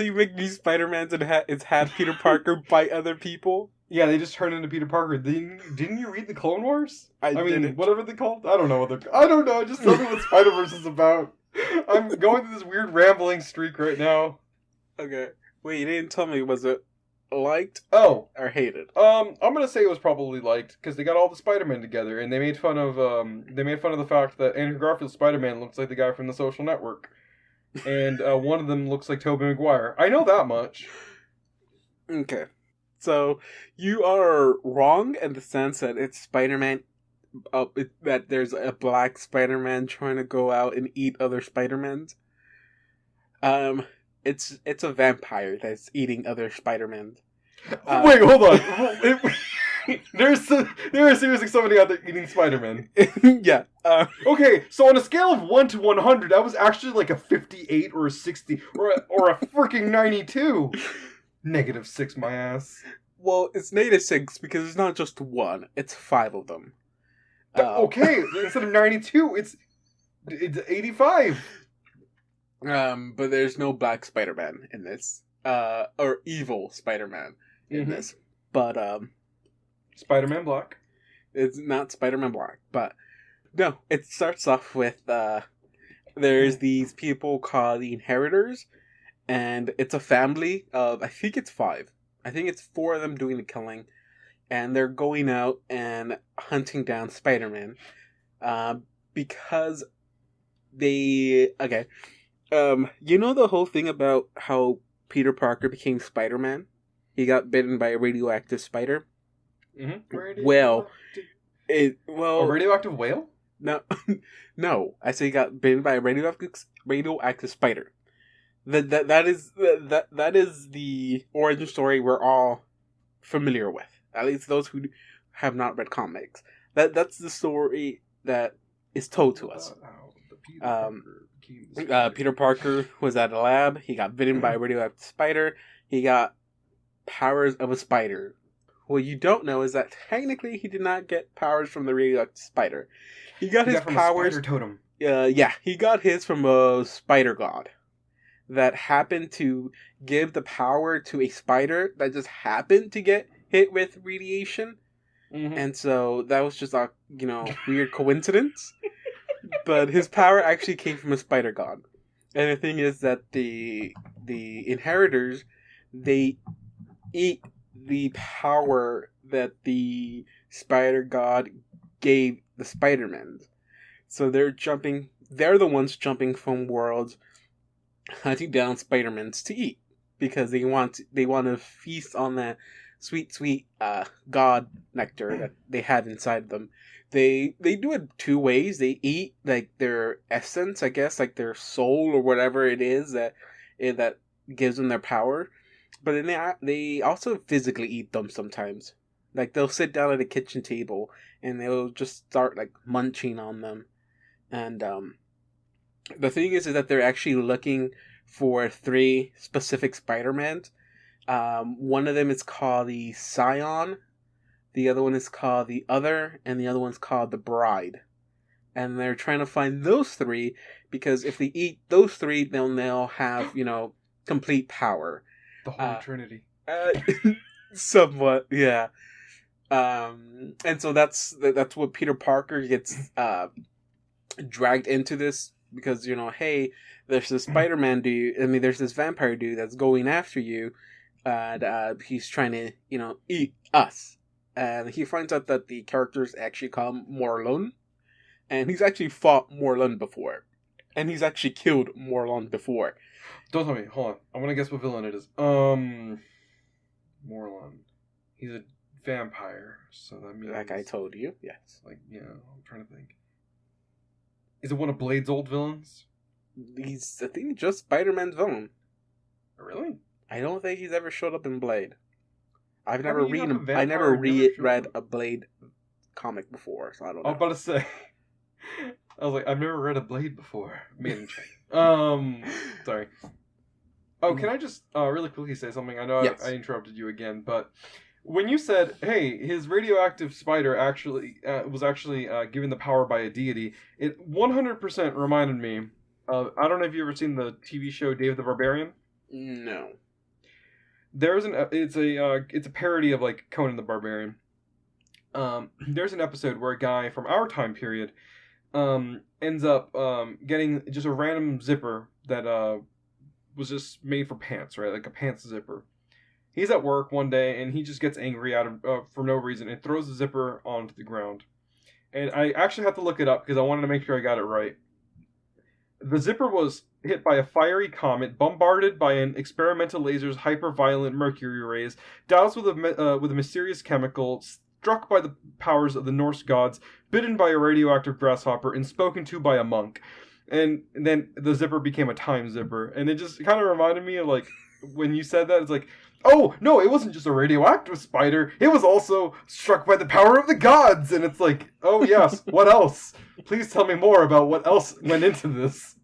you make new Spider-Mans and it's had Peter Parker bite other people. Yeah, they just turn into Peter Parker. Didn't you read the Clone Wars? I mean, didn't. Whatever they're called. I don't know. Just tell me what Spider-Verse is about. I'm going through this weird rambling streak right now. Okay, wait, you didn't tell me. Was it liked? Or hated? I'm gonna say it was probably liked because they got all the Spider-Men together and they made fun of the fact that Andrew Garfield's Spider-Man looks like the guy from The Social Network, and one of them looks like Tobey Maguire. I know that much. Okay, so you are wrong in the sense that it's Spider-Man. That there's a black Spider-Man trying to go out and eat other Spider-Mans. It's a vampire that's eating other Spider-Mans. Wait, hold on. There is seriously somebody out there eating Spider-Man. Yeah. Okay, so on a scale of 1 to 100, that was actually like a 58 or a 60 or a freaking 92. -6, my ass. Well, it's -6 because it's not just one; it's 5 of them. Okay, instead of 92, it's 85. But there's no black Spider-Man in this. Or evil Spider-Man in this. But, Spider-Man Black. It's not Spider-Man Black, but... No, it starts off with, there's these people called the Inheritors, and it's a family of, I think it's 5. I think it's 4 of them doing the killing, and they're going out and hunting down Spider-Man, because they... Okay. You know the whole thing about how Peter Parker became Spider-Man? He got bitten by a radioactive spider? A radioactive whale? No, no. I say he got bitten by a radioactive spider. That is the origin story we're all familiar with. At least those who have not read comics. That's the story that is told to us. Peter Parker was at a lab. He got bitten by a radioactive spider. He got powers of a spider. What you don't know is that technically he did not get powers from the radioactive spider. He got his powers. A spider totem. Yeah, he got his from a spider god that happened to give the power to a spider that just happened to get hit with radiation, and so that was just a weird coincidence. But his power actually came from a spider god, and the thing is that the Inheritors, they eat the power that the spider god gave the Spider-Men. So they're the ones jumping from worlds, hunting down Spider-Men to eat, because they want to feast on that sweet god nectar that they have inside them. They do it two ways. They eat like their essence, I guess, like their soul or whatever it is that gives them their power. But then they also physically eat them sometimes. Like they'll sit down at a kitchen table and they'll just start like munching on them. And the thing is that they're actually looking for 3 specific Spider-Mans. One of them is called the Scion, the other one is called the Other, and the other one's called the Bride. And they're trying to find those 3 because if they eat those 3, then they'll have, complete power. The Holy Trinity. Somewhat, yeah. And so that's what Peter Parker gets dragged into this because, hey, there's this Spider-Man dude, there's this vampire dude that's going after you, and he's trying to, eat us. And he finds out that the characters actually call Morlun, and he's actually fought Morlun before. And he's actually killed Morlun before. Don't tell me, hold on. I want to guess what villain it is. Morlun. He's a vampire, so that means... Like I told you, yes. I'm trying to think. Is it one of Blade's old villains? He's, I think, just Spider-Man's villain. Really? I don't think he's ever showed up in Blade. I never read a Blade comic before, so I don't know. I was about to say. I was like, I've never read a Blade before. Made in China. Sorry. Oh, can I just really quickly say something? I know yes. I interrupted you again, but when you said, hey, his radioactive spider actually was given the power by a deity, it 100% reminded me of, I don't know if you've ever seen the TV show Dave the Barbarian? No. It's a parody of like Conan the Barbarian. There's an episode where a guy from our time period ends up getting just a random zipper that was just made for pants, right? Like a pants zipper. He's at work one day and he just gets angry for no reason and throws the zipper onto the ground. And I actually had to look it up because I wanted to make sure I got it right. The zipper was hit by a fiery comet, bombarded by an experimental laser's hyper-violent mercury rays, doused with a mysterious chemical, struck by the powers of the Norse gods, bitten by a radioactive grasshopper, and spoken to by a monk. And then the zipper became a time zipper. And it just kind of reminded me of, like, when you said that, it's like, oh, no, it wasn't just a radioactive spider. It was also struck by the power of the gods. And it's like, oh, yes, what else? Please tell me more about what else went into this.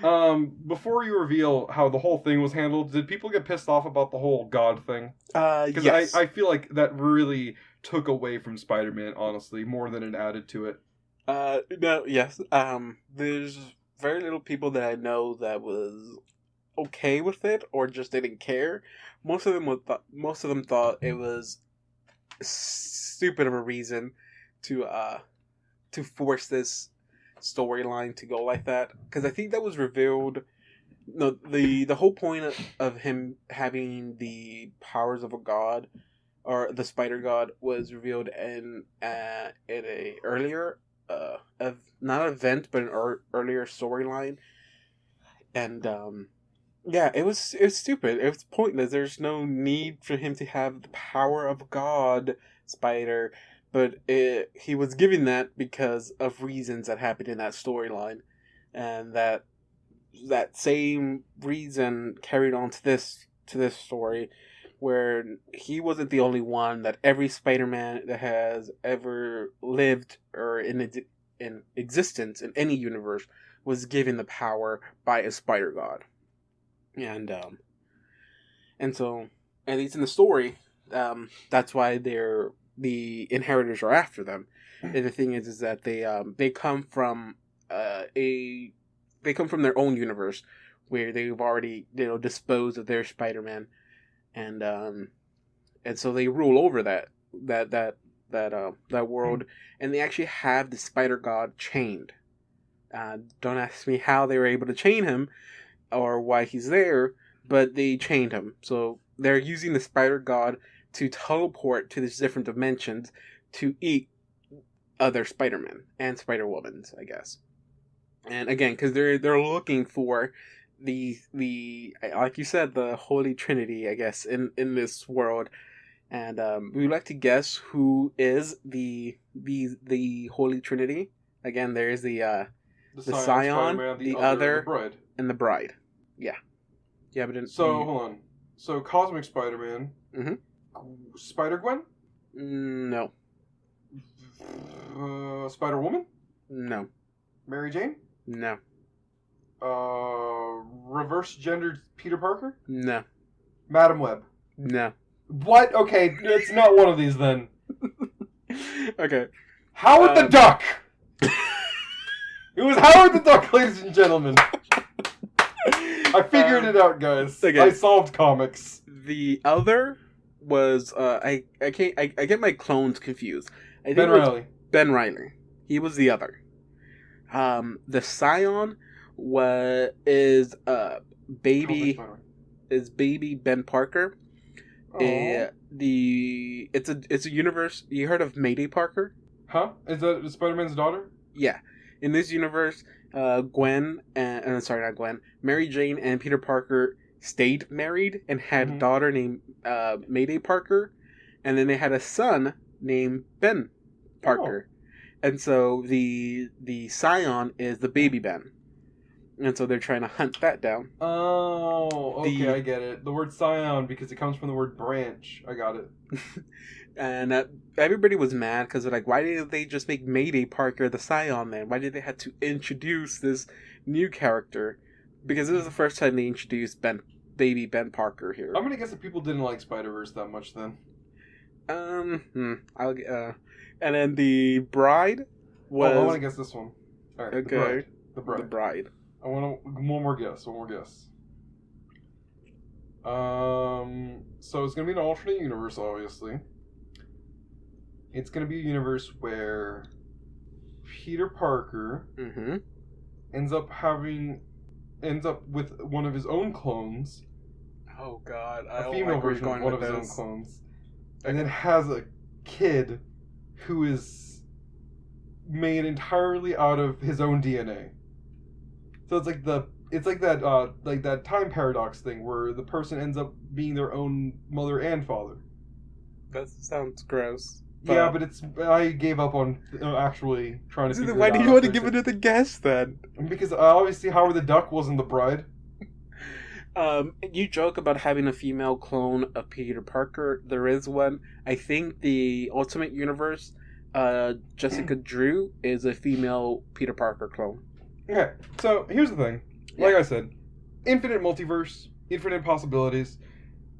Before you reveal how the whole thing was handled, did people get pissed off about the whole God thing? Because yes. I feel like that really took away from Spider-Man, honestly, more than it added to it. No, yes. There's very little people that I know that was okay with it or just didn't care. Most of them thought it was stupid of a reason to force this storyline to go like that, because I think that was revealed. No, the whole point of him having the powers of a god or the spider god was revealed in a earlier not event but an earlier storyline, and yeah, it was stupid. It was pointless. There's no need for him to have the power of God, Spider. But he was given that because of reasons that happened in that storyline. And that same reason carried on to this story, where he wasn't the only one, that every Spider-Man that has ever lived or in existence in any universe was given the power by a spider god. And so, at least in the story, that's why the inheritors are after them. And the thing is that they come from their own universe where they've already disposed of their Spider-Man, and so they rule over that world, and they actually have the Spider God chained. Don't ask me how they were able to chain him or why he's there, but they chained him. So they're using the Spider God to teleport to these different dimensions to eat other Spider-Men and Spider-Womans, I guess. And again, because they're looking for the like you said, the Holy Trinity, I guess, in this world. And we would like to guess who is the Holy Trinity. Again, there's the Scion, the other, and the Bride. And the Bride. Yeah. Yeah, but hold on. So Cosmic Spider-Man. Mm-hmm. Spider-Gwen? No. Spider-Woman? No. Mary Jane? No. Reverse-gendered Peter Parker? No. Madam Web? No. What? Okay, it's not one of these then. Okay. Howard the Duck! It was Howard the Duck, ladies and gentlemen. I figured it out, guys. Okay. I solved comics. The other was I get my clones confused. I think Ben Reilly. Ben Reilly. He was the other. The Scion is baby Ben Parker. It's a universe. You heard of Mayday Parker? Huh? Is that Spider-Man's daughter? Yeah. In this universe, Mary Jane and Peter Parker stayed married and had a daughter named Mayday Parker, and then they had a son named Ben Parker. And so the Scion is the baby Ben. And so they're trying to hunt that down. Oh, okay, I get it. The word Scion, because it comes from the word branch. I got it. And everybody was mad because they're like, why didn't they just make Mayday Parker the Scion then? Why did they have to introduce this new character? Because this is the first time they introduced baby Ben Parker here. I'm gonna guess that people didn't like Spider-Verse that much then. And then the Bride was... I want to guess this one. All right, okay. The Bride. I want one more guess. So it's gonna be an alternate universe, obviously. It's gonna be a universe where Peter Parker ends up with one of his own clones. Oh God! A female version of one of his own clones, and then has a kid who is made entirely out of his own DNA. So it's like that time paradox thing where the person ends up being their own mother and father. That sounds gross. Yeah, but I gave up on actually trying to figure it out. Why do you want to give another guess then? Because obviously Howard the Duck wasn't the Bride. You joke about having a female clone of Peter Parker. There is one. I think the Ultimate Universe, Jessica Drew is a female Peter Parker clone. Okay, so here's the thing. Like I said, infinite multiverse, infinite possibilities.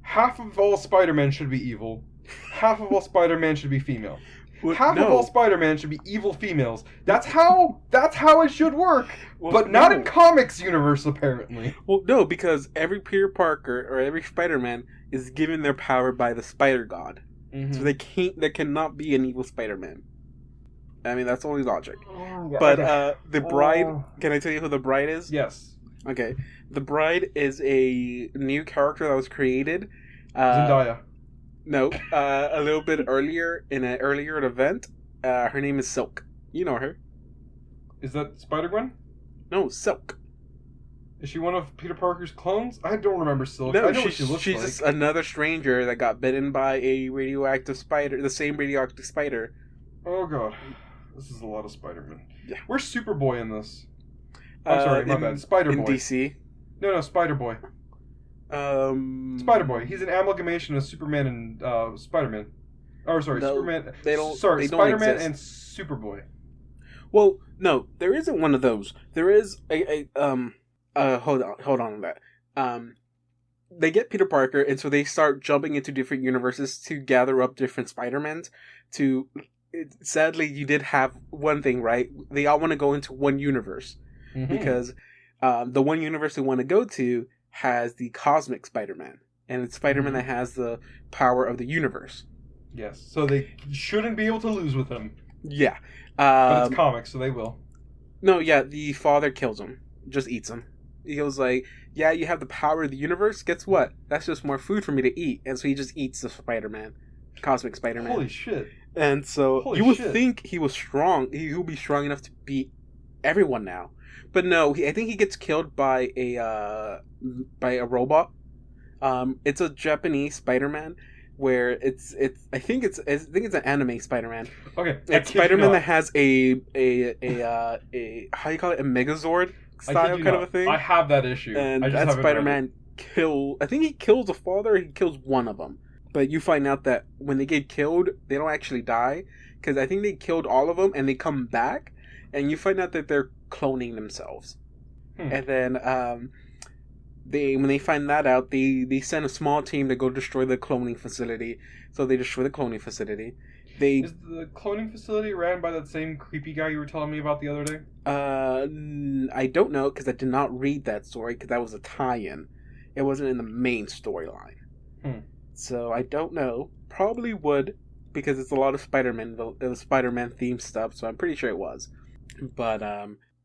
Half of all Spider-Man should be evil. Half of all Spider-Man should be female. Half of all Spider-Man should be evil females. That's how it should work. But not in comics universe, apparently. Well, no, because every Peter Parker or every Spider-Man is given their power by the Spider God. So there cannot be an evil Spider-Man. I mean, that's only logic. But the Bride, can I tell you who the Bride is? Yes. Okay. The Bride is a new character that was created. Zendaya. No, a little bit earlier, in an earlier event. Her name is Silk. You know her. Is that Spider-Gwen? No, Silk. Is she one of Peter Parker's clones? I don't remember Silk. No, I know what she looks she's like. Just another stranger that got bitten by a radioactive spider, the same radioactive spider. Oh God. This is a lot of Spider-Man. Yeah. Where's Superboy in this? I'm sorry, my bad. Spider-Boy. In DC? No, Spider-Boy. Spider-Boy. He's an amalgamation of Superman and Spider-Man. Oh, sorry, no, Superman. Spider-Man and Superboy. Well, no, there isn't one of those. There is hold on to that. They get Peter Parker, and so they start jumping into different universes to gather up different Spider-Mans. Sadly, you did have one thing, right? They all want to go into one universe. Because the one universe they want to go to has the cosmic Spider-Man. And it's Spider-Man that has the power of the universe. Yes, so they shouldn't be able to lose with him. Yeah. But it's comics, so they will. No, yeah, the father kills him. Just eats him. He was like, yeah, you have the power of the universe? Guess what? That's just more food for me to eat. And so he just eats the Spider-Man. Cosmic Spider-Man. Holy shit. And so you would think he was strong. He would be strong enough to beat everyone now. But no, I think he gets killed by a robot. It's a Japanese Spider-Man where it's I think it's an anime Spider-Man. Okay, It's Spider-Man that has a how you call it, a Megazord style kind of a thing. I have that issue, and that Spider-Man I think he kills the father. He kills one of them, but you find out that when they get killed, they don't actually die because I think they killed all of them and they come back, and you find out that they're cloning themselves. And then when they find that out, they send a small team to go destroy the cloning facility. So they destroy the cloning facility. Is the cloning facility ran by that same creepy guy you were telling me about the other day? I don't know because I did not read that story because that was a tie-in. It wasn't in the main storyline. So I don't know. Probably would because it's a lot of Spider-Man, the Spider-Man themed stuff. So I'm pretty sure it was. But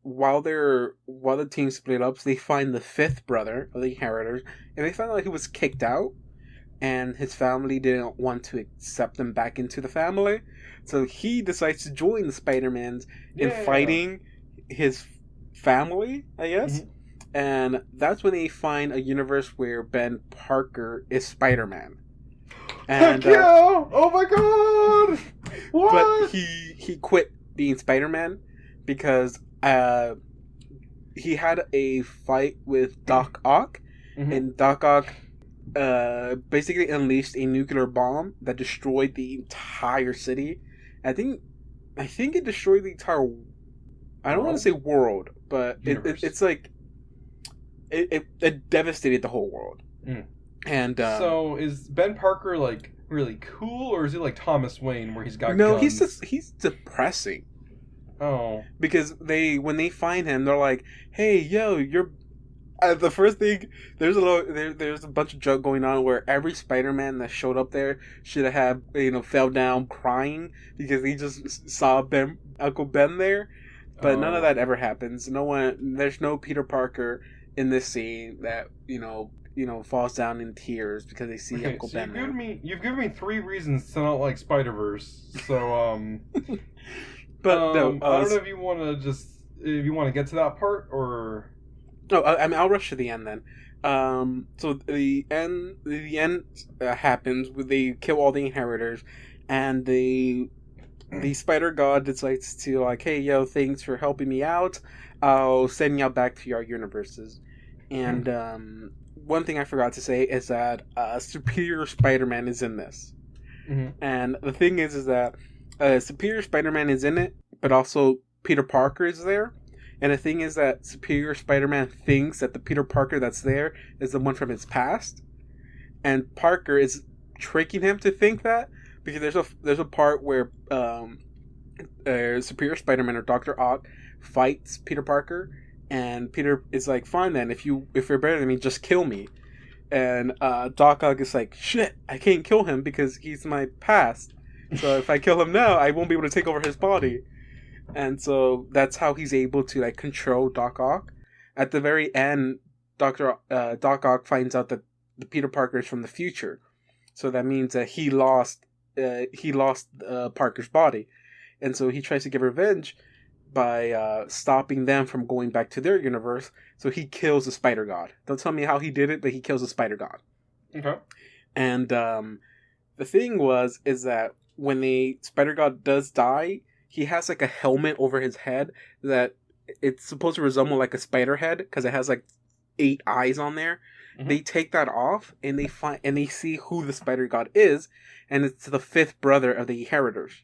while the team split up, they find the fifth brother of the inheritors, and they find out he was kicked out, and his family didn't want to accept him back into the family, so he decides to join the Spider-Mans in fighting his family, I guess. And that's when they find a universe where Ben Parker is Spider-Man. And heck yeah! Oh my god! What? But he quit being Spider-Man because he had a fight with Doc Ock, and Doc Ock basically unleashed a nuclear bomb that destroyed the entire city. I think it destroyed the entire. I don't want to say world, but it's like it devastated the whole world. And so is Ben Parker like really cool, or is he like Thomas Wayne, where he's got guns? He's depressing. Oh, because when they find him, they're like, "Hey, yo, you're." The first thing, there's a bunch of joke going on where every Spider-Man that showed up there should have fell down crying because he just saw Uncle Ben there, but none of that ever happens. There's no Peter Parker in this scene that falls down in tears because they see Uncle Ben there. You've given me 3 reasons to not like Spider-Verse, so But no, I don't know if you want to get to that part or. No, I mean I'll rush to the end then. So the end happens. They kill all the inheritors, and the Spider God decides to like, hey yo, thanks for helping me out. I'll send you back to your universes. And one thing I forgot to say is that Superior Spider-Man is in this. And the thing is that Superior Spider-Man is in it, but also Peter Parker is there. And the thing is that Superior Spider-Man thinks that the Peter Parker that's there is the one from his past. And Parker is tricking him to think that, because there's a part where Superior Spider-Man or Dr. Ock fights Peter Parker, and Peter is like, fine then, if you're better than me, just kill me. And Doc Ock is like, shit, I can't kill him because he's my past. So if I kill him now, I won't be able to take over his body. And so that's how he's able to like control Doc Ock. At the very end, Doc Ock finds out that the Peter Parker is from the future. So that means that he lost Parker's body. And so he tries to get revenge by stopping them from going back to their universe. So he kills the Spider God. Don't tell me how he did it, but he kills the Spider God. Okay. And the thing is that when the Spider God does die, he has like a helmet over his head that it's supposed to resemble like a spider head because it has like 8 eyes on there. They take that off and they see who the Spider God is, and it's the 5th brother of the inheritors.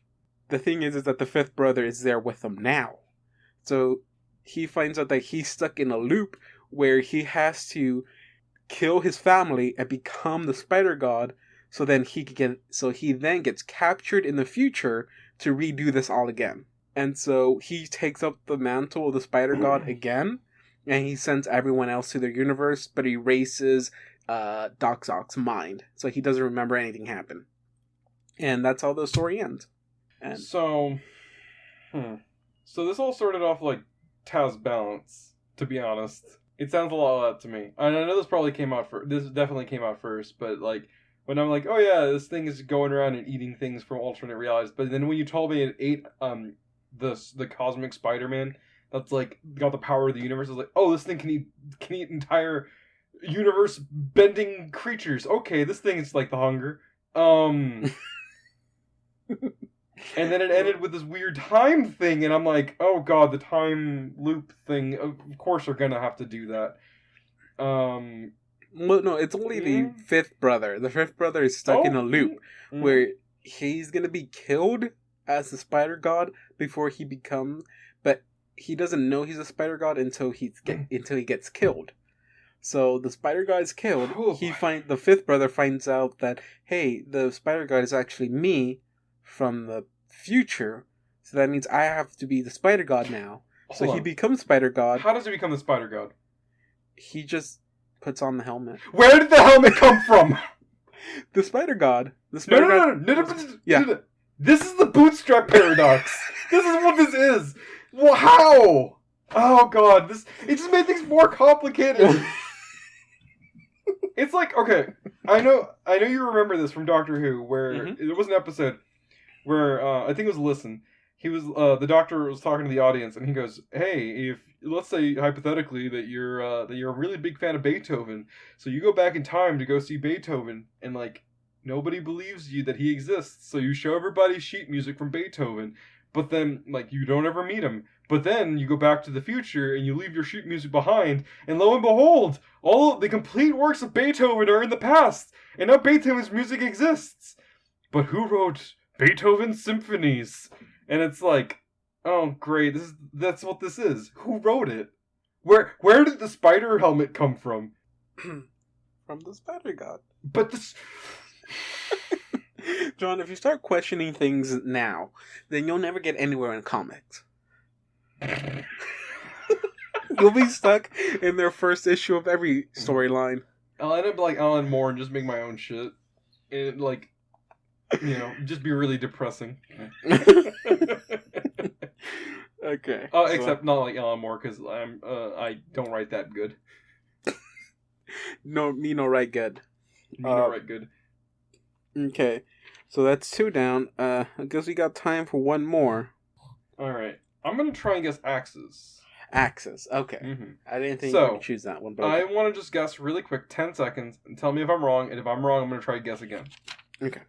The thing is that the 5th brother is there with them now. So he finds out that he's stuck in a loop where he has to kill his family and become the Spider God, so he then gets captured in the future to redo this all again. And so he takes up the mantle of the Spider God again, and he sends everyone else to their universe, but erases Doc Ock's mind, so he doesn't remember anything happened. And that's how the story ends. And so this all started off like Taz Balance, to be honest. It sounds a lot of that to me. And I know this definitely came out first, but like, when I'm like, oh yeah, this thing is going around and eating things from alternate realities. But then when you told me it ate the Cosmic Spider-Man, that's like got the power of the universe. Is like, oh, this thing can eat entire universe bending creatures. Okay, this thing is like the Hunger. And then it ended with this weird time thing, and I'm like, oh god, the time loop thing. Of course, they're gonna have to do that. Well, no, it's only the fifth brother. The fifth brother is stuck in a loop where he's gonna be killed as the spider god before he becomes, but he doesn't know he's a spider god until he gets killed. So the spider god is killed. The fifth brother finds out that, hey, the spider god is actually me from the future. So that means I have to be the spider god now. So he becomes spider god. How does he become the spider god? He just puts on the helmet. Where did the helmet come from? The spider god. No. Yeah. This is the Bootstrap paradox. This is what this is. Well, how? Oh god, it just made things more complicated. It's like, okay, I know you remember this from Doctor Who, where there was an episode where I think it was Listen. He was the Doctor was talking to the audience, and he goes, "Hey, if let's say hypothetically that you're a really big fan of Beethoven, so you go back in time to go see Beethoven, and like nobody believes you that he exists, so you show everybody sheet music from Beethoven, but then like you don't ever meet him." But then you go back to the future and you leave your sheet music behind, and lo and behold, all of the complete works of Beethoven are in the past, and now Beethoven's music exists. But who wrote Beethoven's symphonies? And it's like, oh great, that's what this is. Who wrote it? Where did the spider helmet come from? From the spider god. But this... John, if you start questioning things now, then you'll never get anywhere in comics. You'll be stuck in their first issue of every storyline. I'll end up like Alan Moore and just make my own shit. And like, just be really depressing. Okay. Except not like Alan Moore, because I don't write that good. No, me no write good. Me no write good. Okay, so that's 2 down. I guess we got time for one more. All right. I'm going to try and guess Axis. Axis, okay. Mm-hmm. I didn't think you could choose that one. But I want to just guess really quick, 10 seconds, and tell me if I'm wrong, and if I'm wrong, I'm going to try to guess again. Okay.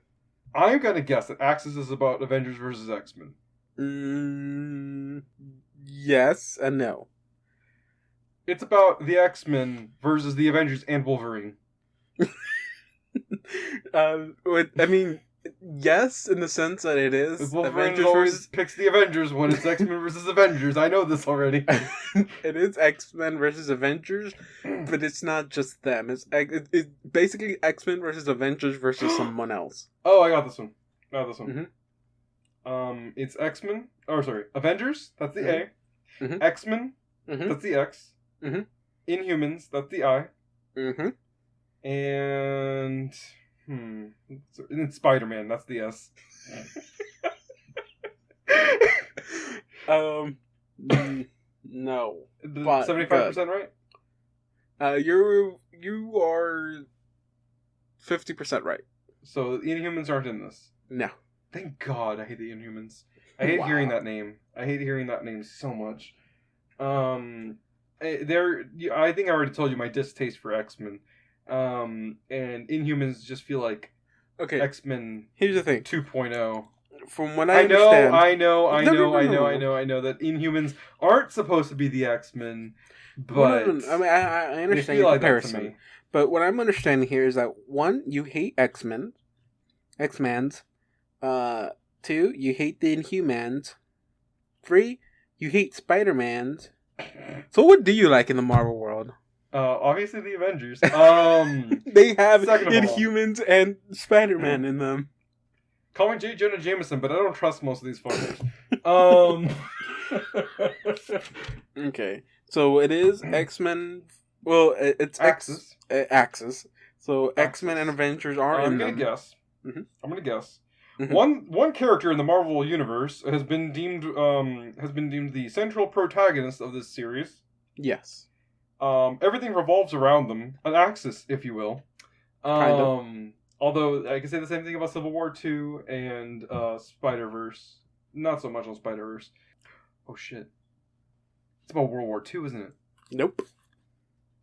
I'm going to guess that Axis is about Avengers versus X-Men. Yes and no. It's about the X-Men versus the Avengers and Wolverine. I mean... Yes, in the sense that it is. Wolverine always picks the Avengers when it's X-Men versus Avengers. I know this already. It is X-Men versus Avengers, but it's not just them. It's basically X-Men versus Avengers versus someone else. Oh, I got this one. Mm-hmm. It's X-Men. Oh, sorry. Avengers, that's the A. Mm-hmm. X-Men, that's the X. Mm-hmm. Inhumans, that's the I. Mm-hmm. And... it's Spider-Man, that's the S. No. 75% right? You are 50% right. So the Inhumans aren't in this. No. Thank God I hate the Inhumans. I hate hearing that name. I hate hearing that name so much. I think I already told you my distaste for X-Men. And Inhumans just feel like X-Men. Here's the thing. 2.0. From what I understand, I know that Inhumans aren't supposed to be the X-Men, but I mean, I understand the comparison. Like but what I'm understanding here is that 1, you hate X-Men, X-Mans. 2, you hate the Inhumans. 3, you hate Spider-Mans. So what do you like in the Marvel world? Obviously the Avengers. They have Inhumans and Spider-Man in them. Call me J. Jonah Jameson, but I don't trust most of these fuckers. Okay, so it is X-Men. Well, it's Axis. Axis. So X-Men and Avengers are in them. I'm gonna guess. One character in the Marvel universe has been deemed the central protagonist of this series. Yes. Everything revolves around them, an axis, if you will. Kind of. Although I can say the same thing about Civil War 2 and Spider-Verse. Not so much on Spider-Verse. Oh shit. It's about World War II, isn't it? Nope.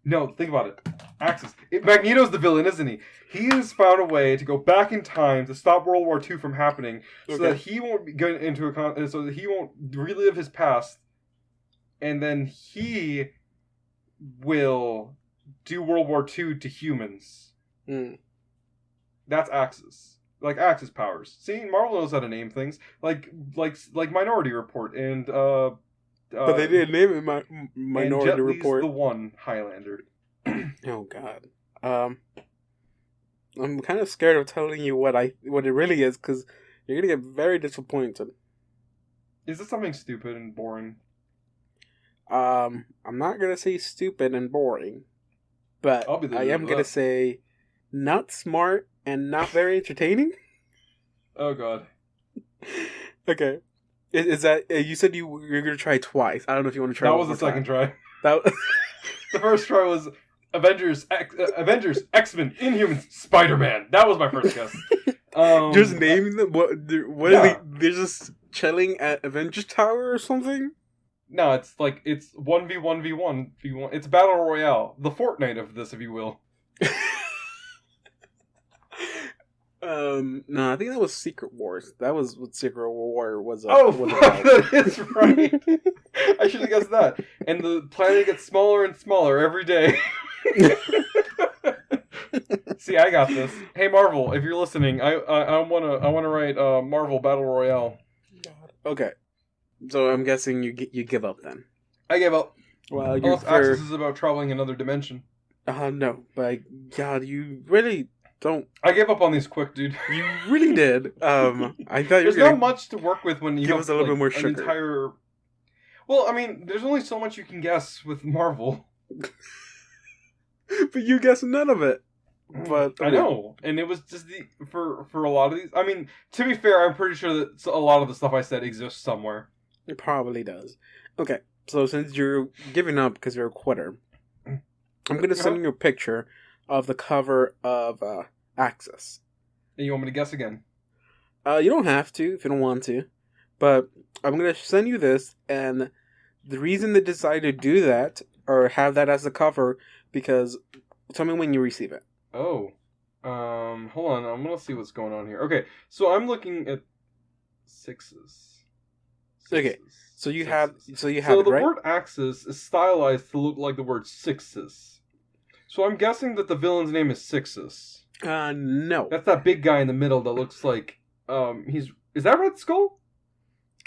No, think about it. Axis. Magneto's the villain, isn't he? He has found a way to go back in time to stop World War II from happening, so that he won't go into so that he won't relive his past, and then he will do World War II to humans. That's Axis. Like Axis powers. See, Marvel knows how to name things. Like Minority Report and but they didn't name it Minority and Jet Li's Report. The One Highlander. Oh God. I'm kind of scared of telling you what it really is, because you're gonna get very disappointed. Is this something stupid and boring? I'm not gonna say stupid and boring, but I am gonna say not smart and not very entertaining. Oh God. Okay. Is that you said you're gonna try twice? I don't know if you want to try. That was the second try. That the first try was Avengers, X-Men, Inhumans, Spider-Man. That was my first guess. Just naming them. What are they're just chilling at Avengers Tower or something? No, it's 1v1v1. It's Battle Royale, the Fortnite of this, if you will. No, I think that was Secret Wars. That was what Secret War was. Was that is right. I should have guessed that. And the planet gets smaller and smaller every day. See, I got this. Hey, Marvel, if you're listening, I wanna write Marvel Battle Royale. Okay, so I'm guessing you give up then. I gave up. Well, Axis is about traveling another dimension. No, but God, you really don't. I gave up on these quick, dude. You really did. I thought there's not much to work with when you give us a little bit more sugar. Well, I mean, there's only so much you can guess with Marvel. But you guessed none of it. But I know, and it was just for a lot of these. I mean, to be fair, I'm pretty sure that a lot of the stuff I said exists somewhere. It probably does. Okay, so since you're giving up because you're a quitter, I'm going to send you a picture of the cover of Axis. And you want me to guess again? You don't have to if you don't want to, but I'm going to send you this, and the reason they decided to do that or have that as the cover, because tell me when you receive it. Oh, hold on. I'm gonna see what's going on here. Okay, so I'm looking at sixes. Okay, so you have So the right? Word Axis is stylized to look like the word sixes. So I'm guessing that the villain's name is Sixes. No. That's that big guy in the middle that looks like is that Red Skull?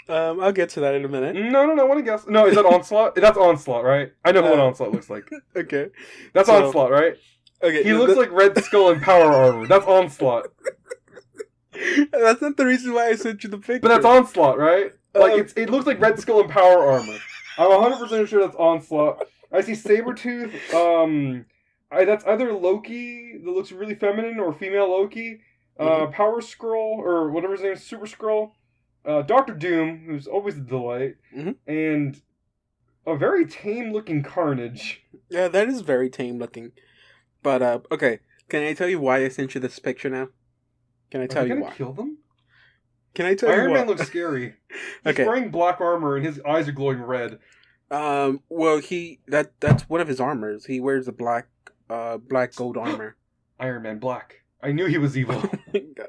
I'll get to that in a minute. No, I want to guess. No, is that Onslaught? That's Onslaught, right? I know who an Onslaught looks like. Okay. That's Onslaught, right? Okay. He looks like Red Skull in power armor. That's Onslaught. That's not the reason why I sent you the picture. But that's Onslaught, right? Like it looks like Red Skull in power armor. I'm 100% sure that's Onslaught. I see Sabretooth. That's either Loki that looks really feminine or female Loki. Power Skrull or whatever his name is, Super Skrull. Dr. Doom, who's always a delight, and a very tame-looking Carnage. Yeah, that is very tame-looking. But, okay, can I tell you why I sent you this picture now? Can I tell you why? Are you gonna kill them? Can I tell you why? Iron Man looks scary. He's wearing black armor and his eyes are glowing red. Well, that's one of his armors. He wears a black gold armor. Iron Man black. I knew he was evil. Oh my God.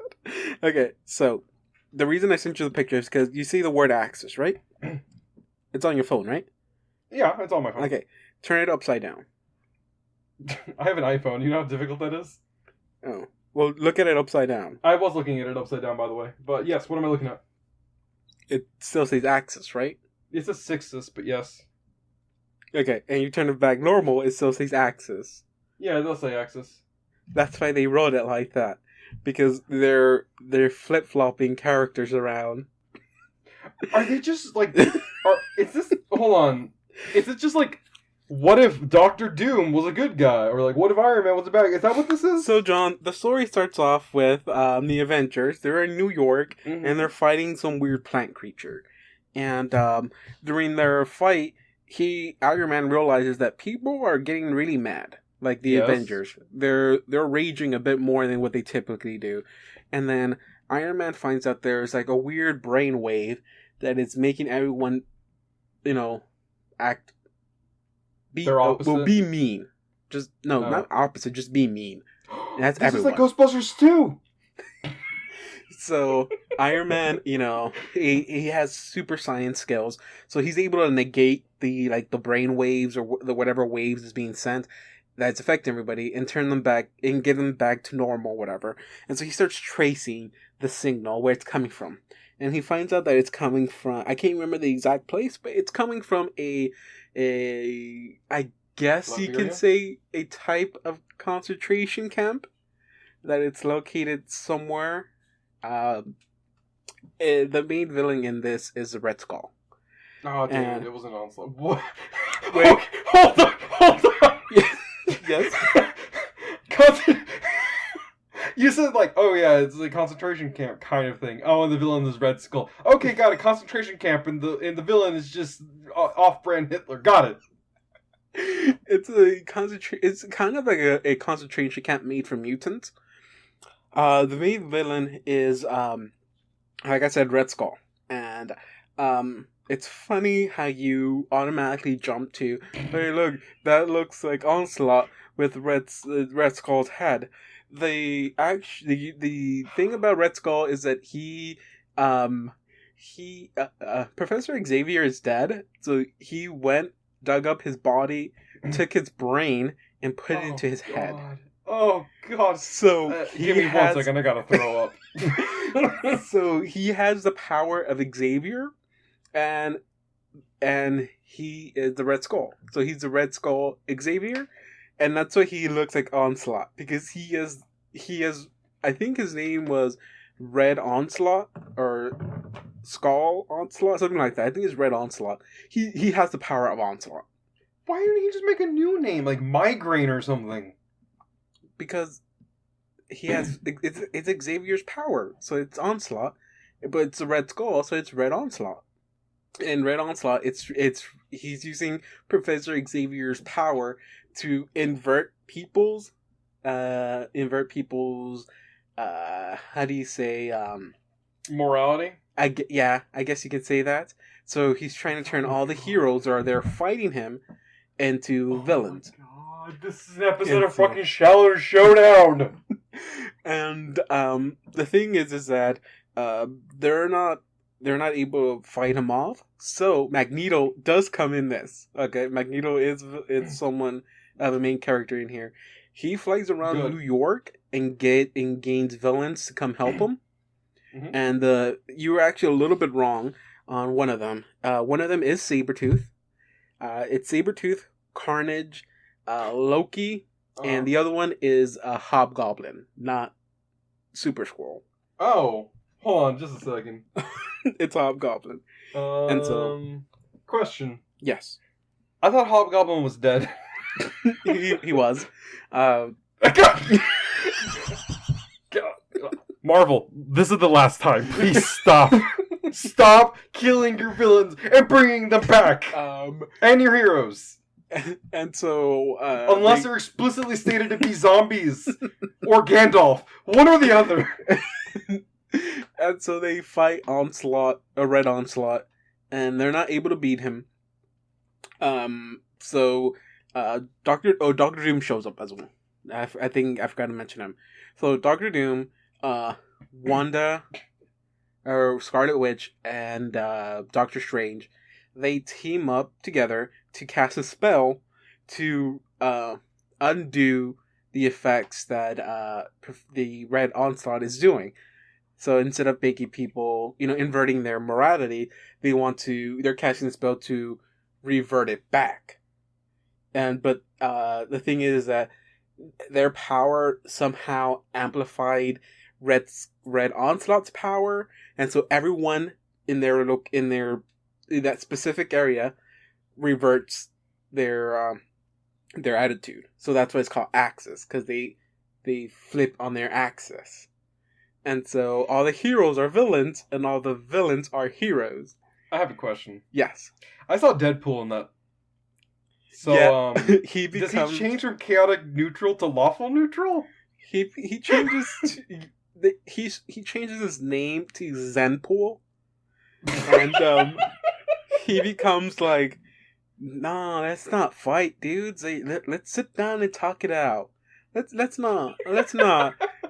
Okay, so the reason I sent you the picture is because you see the word Axis, right? It's on your phone, right? Yeah, it's on my phone. Okay, turn it upside down. I have an iPhone. You know how difficult that is? Oh. Well, look at it upside down. I was looking at it upside down, by the way. But yes, what am I looking at? It still says Axis, right? It's a Sixes, but yes. Okay, and you turn it back normal, it still says Axis. Yeah, it does say Axis. That's why they wrote it like that. Because they're flip-flopping characters around. Are they just, like... is this... Hold on. Is it just, like... What if Dr. Doom was a good guy? Or, like, what if Iron Man was a bad guy? Is that what this is? So, John, the story starts off with the Avengers. They're in New York, and they're fighting some weird plant creature. And during their fight, Iron Man realizes that people are getting really mad. Like the Avengers. They're raging a bit more than what they typically do. And then Iron Man finds out there's, like, a weird brain wave that is making everyone, act They're opposite? be mean. Just not opposite. Just be mean. And that's this everyone. is like Ghostbusters 2! So Iron Man, he has super science skills, so he's able to negate the brain waves or the whatever waves is being sent that's affecting everybody and turn them back and get them back to normal, whatever. And so he starts tracing the signal where it's coming from, and he finds out that it's coming from, I can't remember the exact place, but it's coming from I guess you can say a type of concentration camp, that it's located somewhere. The main villain in this is the Red Skull. Oh, dude, it was an onslaught. What? Wait. Okay, hold on. Yes? You said, oh yeah, it's a concentration camp kind of thing. Oh, and the villain is Red Skull. Okay, got a concentration camp, and the villain is just off-brand Hitler. Got it. It's kind of like a concentration camp made for mutants. The main villain is, like I said, Red Skull. And it's funny how you automatically jump to, hey, look, that looks like Onslaught with Red Skull's head. The thing about Red Skull is that Professor Xavier is dead, so he dug up his body, took his brain, and put it into his head. Oh, God. So give me 1 second, I gotta throw up. So he has the power of Xavier, and he is the Red Skull. So he's the Red Skull Xavier, and that's why he looks like Onslaught, because he is, I think his name was Red Onslaught, or Skull Onslaught, something like that. I think it's Red Onslaught. He has the power of Onslaught. Why didn't he just make a new name, like Migraine or something? Because he has it's Xavier's power, so it's Onslaught, but it's the Red Skull, so it's Red Onslaught. And Red Onslaught, he's using Professor Xavier's power to invert people's how do you say, morality? I guess you could say that. So he's trying to turn all the heroes or they're fighting him into villains. This is an episode of fucking Shallow Showdown. And the thing is that they're not able to fight him off. So Magneto does come in this. Okay, Magneto is someone, the main character in here. He flies around New York and gains villains to come help him. Mm-hmm. And you were actually a little bit wrong on one of them. One of them is Sabretooth. It's Sabretooth, Carnage, Loki, and the other one is Hobgoblin, not Super Skrull. Oh, hold on just a second. It's Hobgoblin. And so, question. Yes. I thought Hobgoblin was dead. he was. God. Marvel, this is the last time. Please stop. Stop killing your villains and bringing them back. And your heroes. And so... unless they're explicitly stated to be zombies. Or Gandalf. One or the other. And so they fight Red Onslaught. And they're not able to beat him. So... Doctor Doom shows up as well. I think I forgot to mention him. So Doctor Doom, Wanda, or Scarlet Witch, and Doctor Strange, they team up together to cast a spell to undo the effects that the Red Onslaught is doing. So instead of making people, inverting their morality, they're casting a spell to revert it back. But the thing is that their power somehow amplified Red Onslaught's power, and so everyone in that specific area reverts their attitude. So that's why it's called Axis, because they flip on their axis. And so all the heroes are villains, and all the villains are heroes. I have a question. Yes. I saw Deadpool in that. So, yeah, does he change from chaotic neutral to lawful neutral? He changes he changes his name to Zenpool, and he becomes like No, let's not fight, dudes. Let's sit down and talk it out. Let's not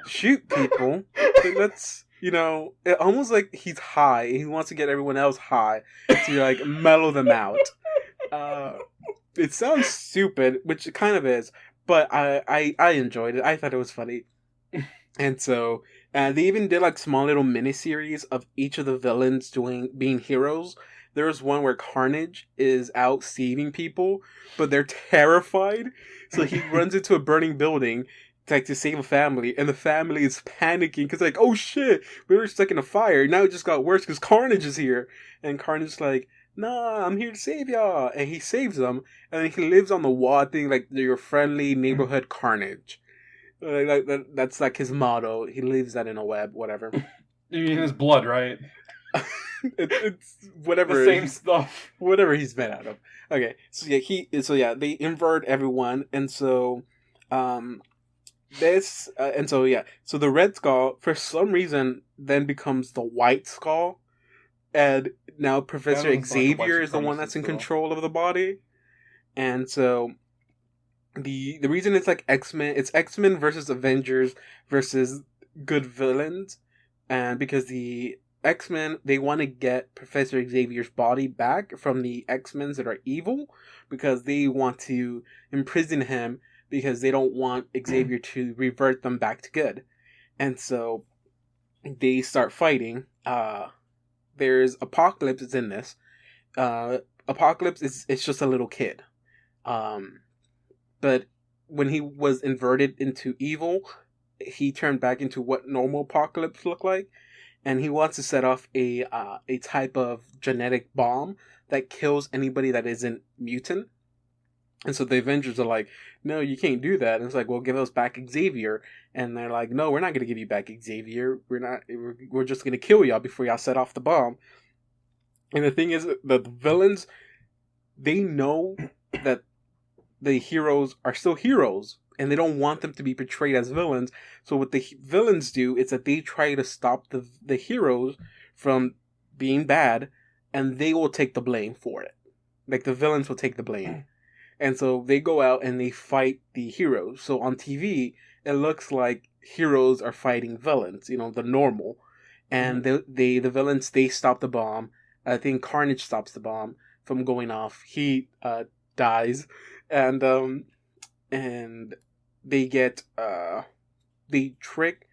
shoot people. Let's, almost like he's high. He wants to get everyone else high to like mellow them out. It sounds stupid, which it kind of is, but I enjoyed it. I thought it was funny, and so they even did like small little miniseries of each of the villains being heroes. There was one where Carnage is out saving people, but they're terrified. So he runs into a burning building to save a family, and the family is panicking because like, oh shit, we were stuck in a fire. Now it just got worse because Carnage is here, and Carnage is like, nah, I'm here to save y'all, and he saves them, and then he lives on the wall, thing like your friendly neighborhood Carnage. That's like his motto. He leaves that in a web, whatever. You mean his blood, right? It's whatever, the same stuff, whatever he's made out of. Okay, so they invert everyone, and so so the Red Skull for some reason then becomes the White Skull, and now Professor Xavier is the one that's in control of the body, and so the reason it's like X-Men, it's X-Men versus Avengers versus good villains, and because the X-Men, they want to get Professor Xavier's body back from the X-Men that are evil because they want to imprison him because they don't want Xavier to revert them back to good. And so they start fighting. There's Apocalypse is in this. Apocalypse is just a little kid. But when he was inverted into evil, he turned back into what normal Apocalypse looked like. And he wants to set off a type of genetic bomb that kills anybody that isn't mutant. And so the Avengers are like, no, you can't do that. And it's like, well, give us back Xavier. And they're like, no, we're not going to give you back Xavier. We're just going to kill y'all before y'all set off the bomb. And the thing is that the villains, they know that the heroes are still heroes. And they don't want them to be portrayed as villains. So what the villains do is that they try to stop the heroes from being bad, and they will take the blame for it. Like, the villains will take the blame. And so they go out and they fight the heroes. So on TV, it looks like heroes are fighting villains, the normal. And the villains, they stop the bomb. I think Carnage stops the bomb from going off. He dies. And they get they trick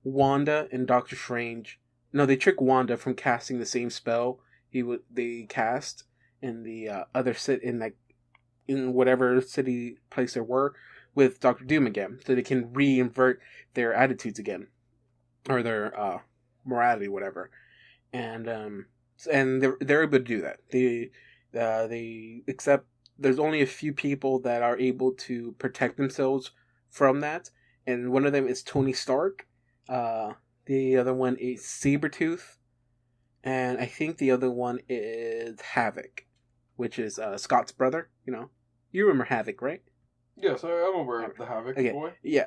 Wanda and Doctor Strange. No, they trick Wanda from casting the same spell they cast in the other in whatever city place they were with Doctor Doom again, so they can reinvert their attitudes again, or their morality, whatever. And they're able to do that. They accept. There's only a few people that are able to protect themselves from that, and one of them is Tony Stark. The other one is Sabretooth, and I think the other one is Havoc, which is Scott's brother. You remember Havoc, right? Yes, I'm aware of the Havoc boy. Yeah.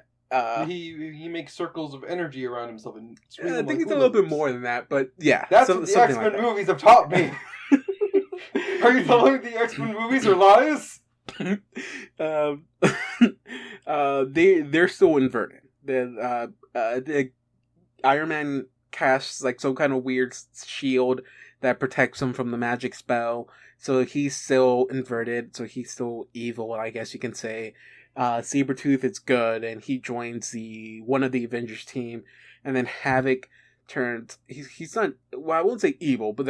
He makes circles of energy around himself and I think it's a little bit more than that, but yeah. That's what the X-Men movies have taught me. Are you telling me the X-Men movies are lies? They're still inverted. The Iron Man casts like some kind of weird shield that protects him from the magic spell, so he's still inverted. So he's still evil, I guess you can say. Sabretooth is good, and he joins one of the Avengers team, and then Havoc turns. He's not. Well, I won't say evil, but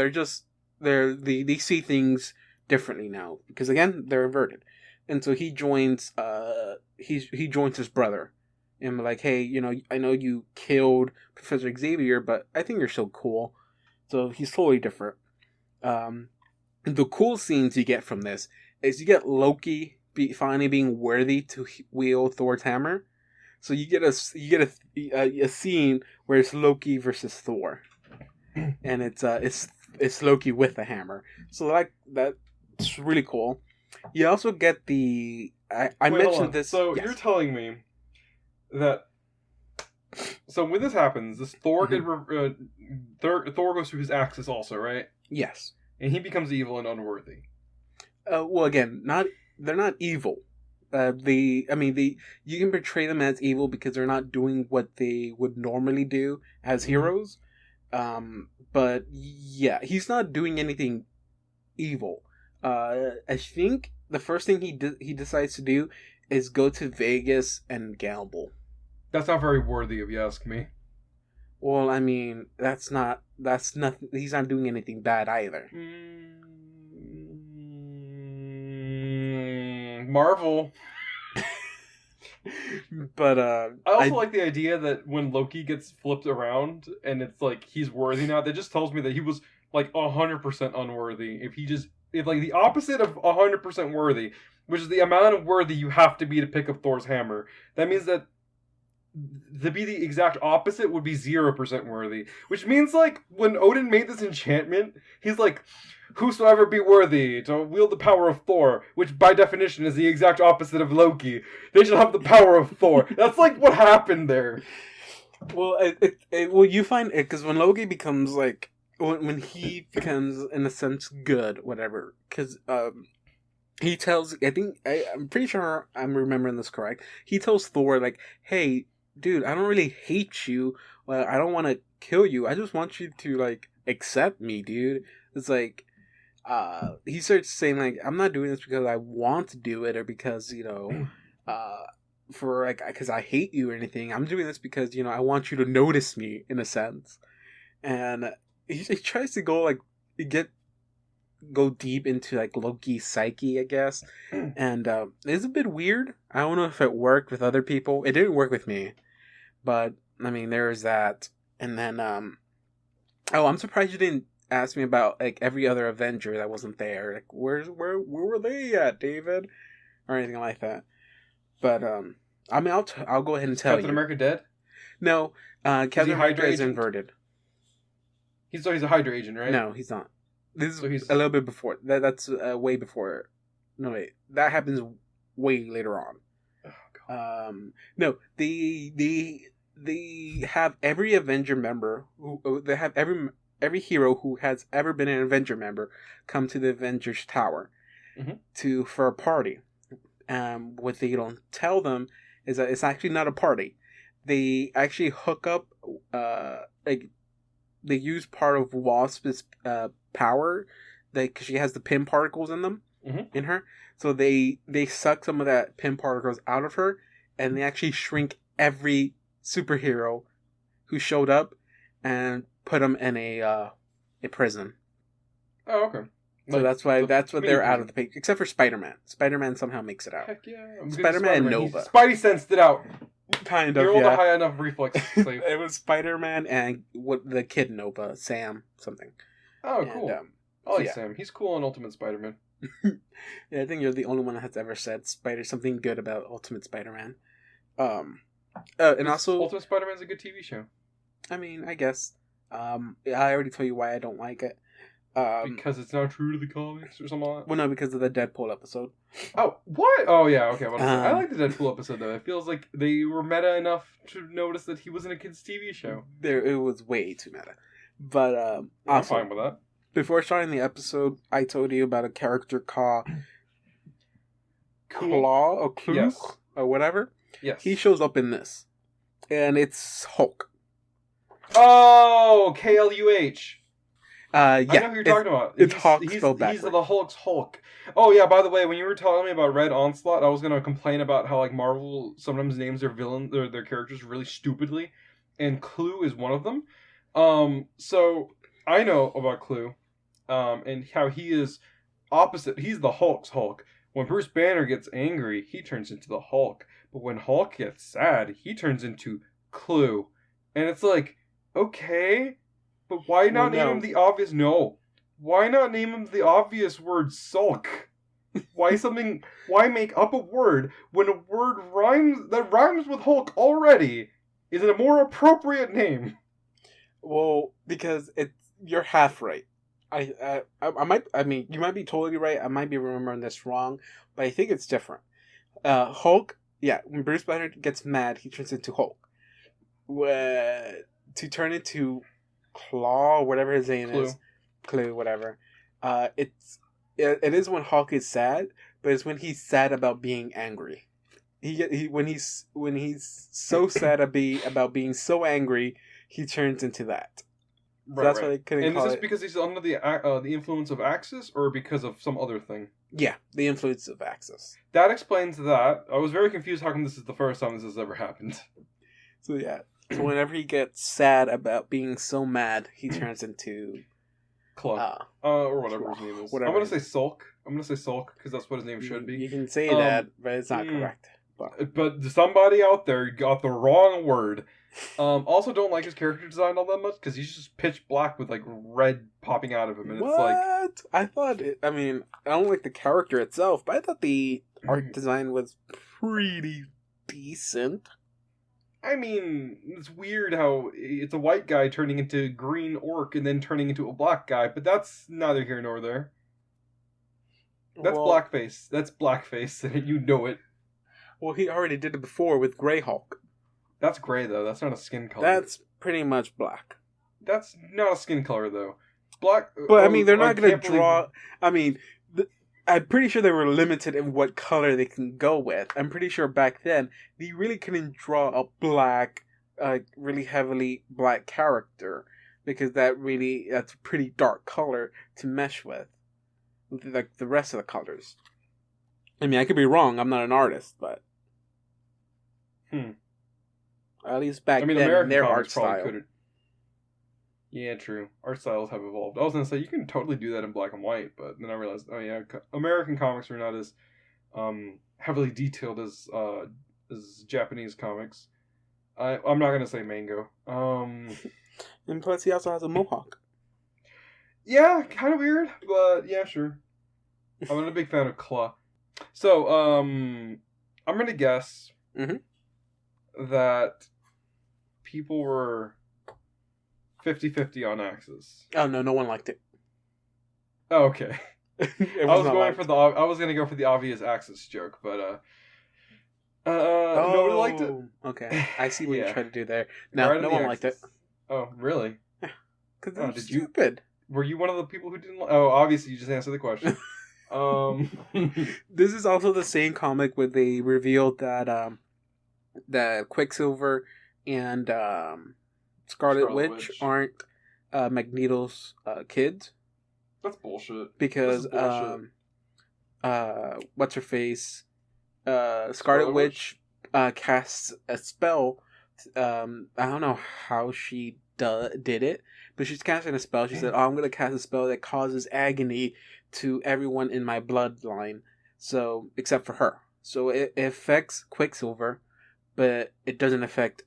they see things differently now because again they're inverted, and so he joins. He joins his brother, and like, hey, I know you killed Professor Xavier, but I think you're still cool. So he's totally different. The cool scenes you get from this is you get Loki finally being worthy to wield Thor's hammer. So you get a scene where it's Loki versus Thor, and it's Loki with a hammer. So like that's really cool. You also get I mentioned this. So yes. You're telling me that. So when this happens, this Thor Thor goes through his axis also, right? Yes. And he becomes evil and unworthy. Well, again, they're not evil. You can portray them as evil because they're not doing what they would normally do as heroes. But yeah, he's not doing anything evil. I think the first thing he decides to do is go to Vegas and gamble. That's not very worthy, if you ask me. Well, I mean, that's nothing. He's not doing anything bad either. Marvel. But I also like the idea that when Loki gets flipped around and it's like he's worthy now, that just tells me that he was like 100% unworthy. If like the opposite of 100% worthy, which is the amount of worthy you have to be to pick up Thor's hammer, that means that to be the exact opposite would be 0% worthy. Which means like when Odin made this enchantment, he's like, whosoever be worthy to wield the power of Thor, which by definition is the exact opposite of Loki, they should have the power of Thor. That's like what happened there. Well, well, you find it because when Loki becomes like when he becomes in a sense good, whatever, because he tells I'm pretty sure I'm remembering this correct. He tells Thor like, "Hey, dude, I don't really hate you. Well, I don't want to kill you. I just want you to like accept me, dude." It's like. He starts saying like, I'm not doing this because I want to do it or because for like because I hate you or anything. I'm doing this because I want you to notice me in a sense. And he tries to go go deep into like Loki's psyche, I guess. And it's a bit weird. I don't know if it worked with other people. It didn't work with me, but I mean there's that. And then I'm surprised you didn't ask me about like every other Avenger that wasn't there. Like where were they at, David, or anything like that. But I mean I'll go ahead and tell you. Captain America dead? No, Captain America is inverted. He's a Hydra agent, right? No, he's not. This is a little bit before. That's way before. No wait, that happens way later on. Oh, God. No, they have every Avenger member they have every hero who has ever been an Avenger member come to the Avengers Tower for a party. What they don't tell them is that it's actually not a party. They actually hook up, they use part of Wasp's power, because she has the Pym particles in them, in her. So they suck some of that Pym particles out of her, and they actually shrink every superhero who showed up and put them in a prison. Oh, okay. So that's why they're out of the picture, except for Spider-Man. Spider-Man somehow makes it out. Heck yeah! Spider-Man and Nova. Spidey sensed it out. Kind of. You're all the high enough reflex. It was Spider-Man and the kid Nova, Sam something. Oh, cool. I like yeah. Sam. He's cool on Ultimate Spider-Man. Yeah, I think you're the only one that has ever said something good about Ultimate Spider-Man. And also, Ultimate Spider-Man's a good TV show. I mean, I guess. I already told you why I don't like it. Because it's not true to the comics or something like that? Well, no, because of the Deadpool episode. Oh, what? Oh, yeah, okay. I like the Deadpool episode, though. It feels like they were meta enough to notice that he was in a kid's TV show. It was way too meta. But, I'm fine with that. Before starting the episode, I told you about a character called Claw or Klug, yes. or whatever. Yes. He shows up in this. And it's Hulk. Oh, KLUH. Yeah. I know who you're talking about. It's Hulk spelled backwards. He's the Hulk's Hulk. Oh, yeah, by the way, when you were telling me about Red Onslaught, I was going to complain about how, like, Marvel sometimes names their villains, their characters really stupidly, and Clue is one of them. So, I know about Clue, and how he is opposite. He's the Hulk's Hulk. When Bruce Banner gets angry, he turns into the Hulk. But when Hulk gets sad, he turns into Clue. And it's like, okay... But why not name him the obvious... No. Why not name him the obvious word sulk? Why make up a word when a word rhymes with Hulk already is a more appropriate name? Well, because you're half right. I mean, you might be totally right. I might be remembering this wrong, but I think it's different. Hulk, yeah, when Bruce Banner gets mad, he turns into Hulk. To turn into Claw, whatever his name is, Clue, whatever. it is when Hulk is sad, but it's when he's sad about being angry. When he's so sad about being so angry, he turns into that. Right, That's right. why they couldn't And call is this it. because he's under the influence of Axis, or because of some other thing? Yeah, the influence of Axis. That explains that. I was very confused. How come this is the first time this has ever happened? So yeah. So whenever he gets sad about being so mad, he turns into Claw. Or whatever his name is. Whatever. I'm gonna say Sulk. I'm gonna say Sulk because that's what his name should be. You can say that, but it's not correct. But somebody out there got the wrong word. Also, don't like his character design all that much because he's just pitch black with like red popping out of him, and what? it's like I thought. I mean, I don't like the character itself, but I thought the art design was pretty decent. I mean, it's weird how it's a white guy turning into green orc and then turning into a black guy, but that's neither here nor there. That's blackface. That's blackface, and you know it. Well, he already did it before with Grey Hulk. That's gray, though. That's not a skin color. That's pretty much black. That's not a skin color, though. Black. But, I mean, they're not going to draw... I mean, I'm pretty sure they were limited in what color they can go with. I'm pretty sure back then, they really couldn't draw a black, really heavily black character. Because that's a pretty dark color to mesh with. Like the rest of the colors. I mean, I could be wrong. I'm not an artist, but... At least back then, American their art comics style. Couldn't. Yeah, true. Art styles have evolved. I was gonna say you can totally do that in black and white, but then I realized, oh yeah, American comics are not as heavily detailed as Japanese comics. I'm not gonna say mango. And plus, he also has a mohawk. Yeah, kind of weird, but yeah, sure. I'm not a big fan of Claw. So, I'm gonna guess that people were 50-50 on Axis. Oh no, no one liked it. Oh, okay. I was gonna go for the obvious Axis joke, but nobody liked it. Okay, I see what you're trying to do there. No, no one liked it. Oh, really? Because they're stupid. Were you one of the people who didn't? Oh, obviously you just answered the question. This is also the same comic where they revealed that that Quicksilver and Scarlet Witch aren't Magneto's kids. That's bullshit. Because what's her face? Scarlet Witch casts a spell. I don't know how she did it, but she's casting a spell. She said, "Oh, I'm gonna cast a spell that causes agony to everyone in my bloodline, so except for her. So it affects Quicksilver, but it doesn't affect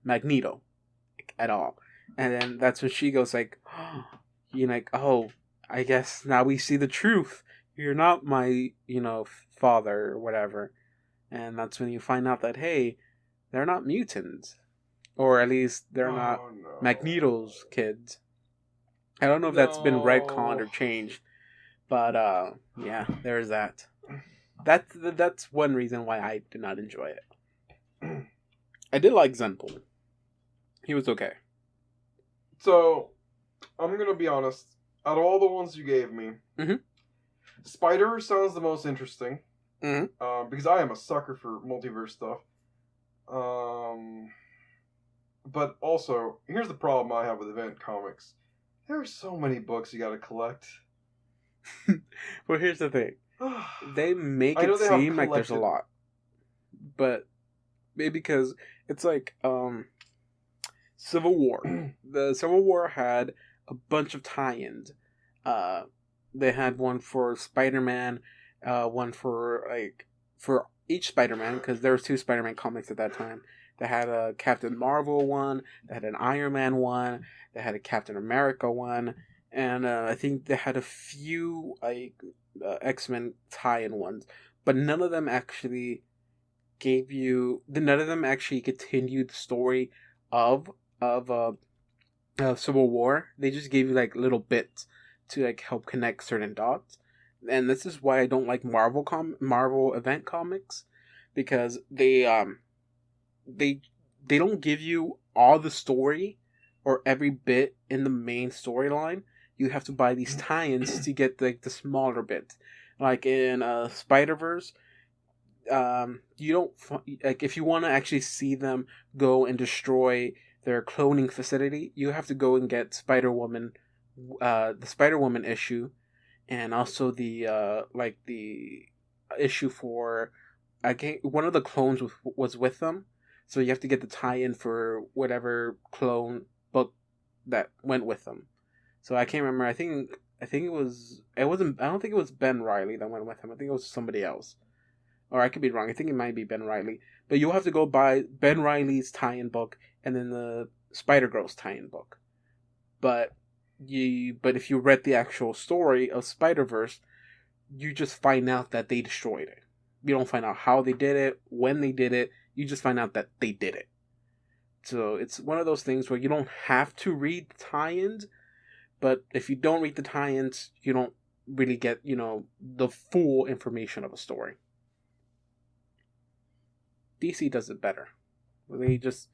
Magneto at all." And then that's when she goes like, "Oh, you're like, oh, I guess now we see the truth. You're not my, father or whatever." And that's when you find out that, hey, they're not mutants. Or at least they're not Magneto's kids. I don't know if that's been retconned or changed. But, yeah, there's that. That's one reason why I did not enjoy it. I did like Zenpul. He was okay. So, I'm going to be honest. Out of all the ones you gave me, Spider sounds the most interesting. Because I am a sucker for multiverse stuff. But also, here's the problem I have with event comics. There are so many books you gotta collect. Well, here's the thing. They make it seem like there's a lot. But maybe because it's like Civil War. The Civil War had a bunch of tie-ins. They had one for Spider-Man, one for each Spider-Man, because there was 2 Spider-Man comics at that time. They had a Captain Marvel one, they had an Iron Man one, they had a Captain America one, and I think they had a few X-Men tie-in ones, but none of them actually continued the story of Civil War. They just gave you like little bits to like help connect certain dots. And this is why I don't like Marvel event comics, because they don't give you all the story or every bit in the main storyline. you have to buy these tie-ins to get like the smaller bit. Like in Spider-Verse, you don't like if you want to actually see them go and destroy their cloning facility, you have to go and get Spider-Woman, the Spider-Woman issue, and also the issue for one of the clones was with them, so you have to get the tie-in for whatever clone book that went with them. So I can't remember. I think it wasn't. I don't think it was Ben Reilly that went with him. I think it was somebody else. Or I could be wrong. I think it might be Ben Reilly. But you'll have to go buy Ben Reilly's tie-in book and then the Spider-Girl's tie-in book. But if you read the actual story of Spider-Verse, you just find out that they destroyed it. You don't find out how they did it, when they did it. You just find out that they did it. So it's one of those things where you don't have to read the tie-ins, but if you don't read the tie-ins, you don't really get, the full information of a story. DC does it better. They just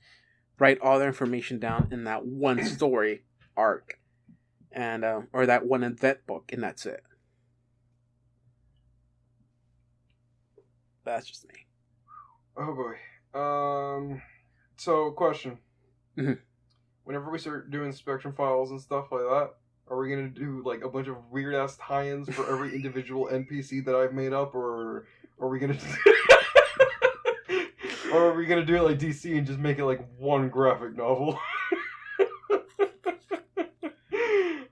write all their information down in that one story arc, and or that one event book, and that's it. That's just me. Oh boy. So question. Mm-hmm. Whenever we start doing Spectrum files and stuff like that, are we gonna do like a bunch of weird ass tie-ins for every individual NPC that I've made up, or are we gonna? Or are we gonna do it like DC and just make it like one graphic novel?